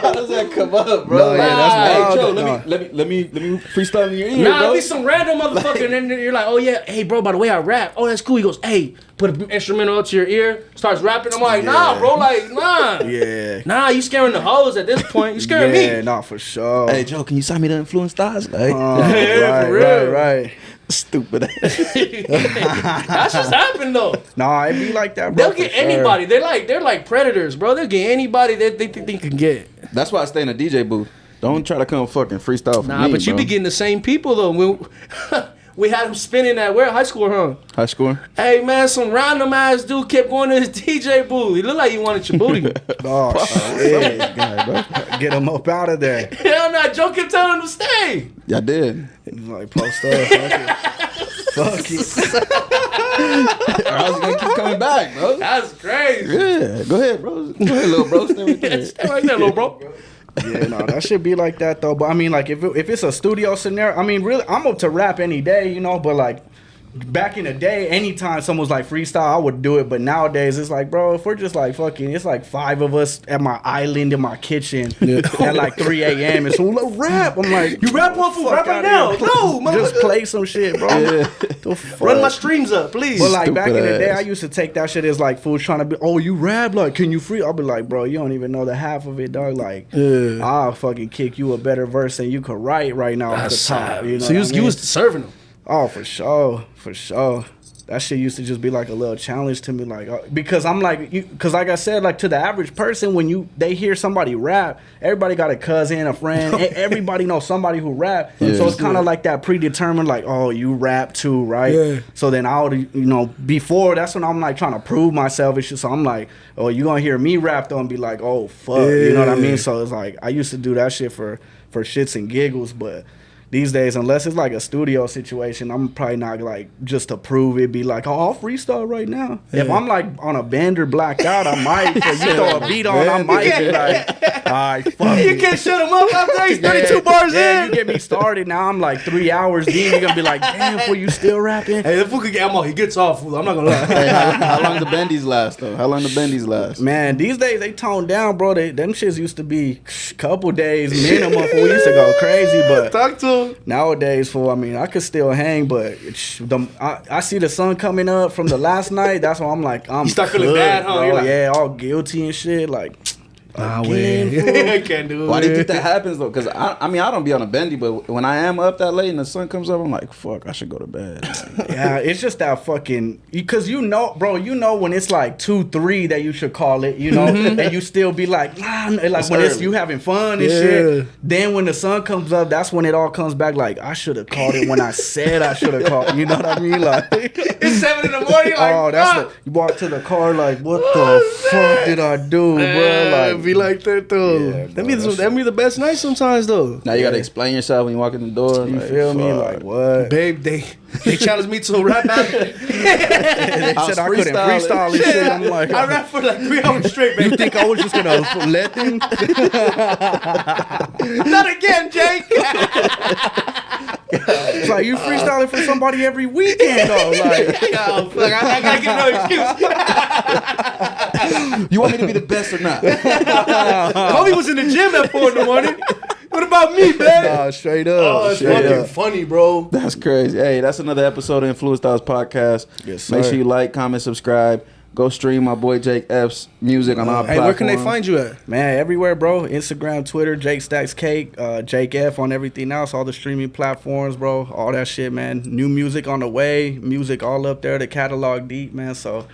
How does that come up, bro? No, yeah, that's wild. Joe, let me freestyle in your ear, Nah, bro. be some random motherfucker, and then you're like, oh yeah, hey bro, by the way I rap. Oh, that's cool. He goes, hey, put an instrumental up to your ear, starts rapping. I'm like, nah, bro, like, nah. Yeah. Nah, you scaring the hoes at this point. You scaring me. Yeah, nah, for sure. Hey, Joe, can you sign me to Influence Stars? Like, Yeah, for real. Right. stupid. That's just happened though. Nah, it be like that, bro. They'll get anybody. They're like predators, bro. They'll get anybody that they think they can get. That's why I stay in a DJ booth. Don't try to come fucking freestyle for me, Nah, but you bro. be getting the same people though. We had him spinning at where high school, huh? High score? Hey man, some random ass dude kept going to his DJ booth. He looked like he wanted your booty. Oh, shit. Get him up out of there. Hell no, Joe kept telling him to stay. Yeah, I did. He's like, post up. Fuck it. Or I was gonna keep coming back, bro. That's crazy. Yeah, go ahead, bro. Go ahead, little bro. Stay right there. Stay right there, little bro. Yeah, no, that should be like that though. But I mean, like if it's a studio scenario, I mean, really, I'm up to rap any day, you know. But like back in the day, anytime someone was like freestyle, I would do it. But nowadays, it's like, bro, if we're just like fucking, it's like 5 of us at my island in my kitchen at like 3 a.m. And so let's rap. I'm like, You rap one for rap right now. No, just play some shit, bro. Yeah. The fuck? Run my streams up, please. But like back in the Stupid day, ass. I used to take that shit as like fools trying to be, oh, you rap, like, can you free? I'll be like, bro, you don't even know the half of it, dog. Like, I'll fucking kick you a better verse than you could write right now at the top. You know So what I mean? you was serving them. Oh, for sure, for sure. That shit used to just be like a little challenge to me, like because I'm like, because like I said, like to the average person, when they hear somebody rap, everybody got a cousin, a friend, everybody knows somebody who rap. Yeah. So it's kind of like that predetermined, like, oh, you rap too, right? Yeah. So then I would, before that's when I'm like trying to prove myself and shit. So I'm like, oh, you gonna hear me rap though and be like, oh fuck, you know what I mean? So it's like I used to do that shit for shits and giggles, but these days, unless it's like a studio situation, I'm probably not like just to prove it. Be like, oh, I'll freestyle right now. Yeah. If I'm like on a bender blacked out, I might. If you throw a beat on, I might be like, all right, fuck You it. can't shut him up after he's 32 bars Yeah, in. you get me started. Now I'm like 3 hours deep. You're gonna be like, damn, fool, you still rapping? Hey, that fool could get he gets off, fool. I'm not gonna lie. Hey, how long the bendies last though? How long the bendies last? Man, these days they toned down, bro. Them shits used to be couple days minimum. We used to go crazy, but Talk to him. nowadays, fool, I mean, I could still hang, but I see the sun coming up from the last night. That's why I'm like, I'm You start feeling cooked, bad, huh? bro. You're like, yeah, all guilty and shit. Like, Nah, again, wait. fool. I can't do it. Why do you think that happens though? Because I mean, I don't be on a bendy, but when I am up that late and the sun comes up, I'm like, fuck, I should go to bed. Yeah, it's just that fucking, because bro, when it's like 2-3 that you should call it, and you still be like, nah, like when it's you having fun and shit. Then when the sun comes up, that's when it all comes back. Like, I should have called it when I said I should have called. You know what I mean? Like, It's 7 in the morning. Like, oh, that's you walk to the car like, what the fuck did I do, bro? Like, be like that though. Yeah, that bro, be the best night sometimes though. Now you gotta explain yourself when you walk in the door. you like, feel me? fuck. Like, what? Babe, they challenged me to a rap battle. They said I couldn't freestyle and shit. I'm like, I rapped for like 3 hours straight, babe. you think I was just gonna let them? Not again, Jake. It's like you freestyling for somebody every weekend though. Like, Oh, fuck, I gotta get no excuse. You want me to be the best or not? Kobe was in the gym at 4 in the morning. What about me, man? nah, straight up. Oh, it's straight fucking up. funny, bro. That's crazy. Hey, that's another episode of Influence Styles Podcast. Yes, Make sir. sure you like, comment, subscribe. Go stream my boy Jake F's music on our Hey, platforms. where can they find you at? Man, everywhere, bro. Instagram, Twitter, Jake Stacks Cake, Jake F on everything else, all the streaming platforms, bro. All that shit, man. New music on the way. Music all up there. The catalog deep, man. So,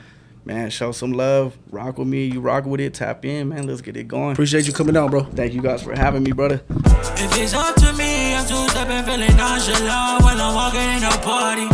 man, show some love. Rock with me. You rock with it. Tap in, man. Let's get it going. Appreciate you coming down, bro. Thank you guys for having me, brother. If it's up to me, I'm two-stepping, feeling nonchalant when I'm walking in a party.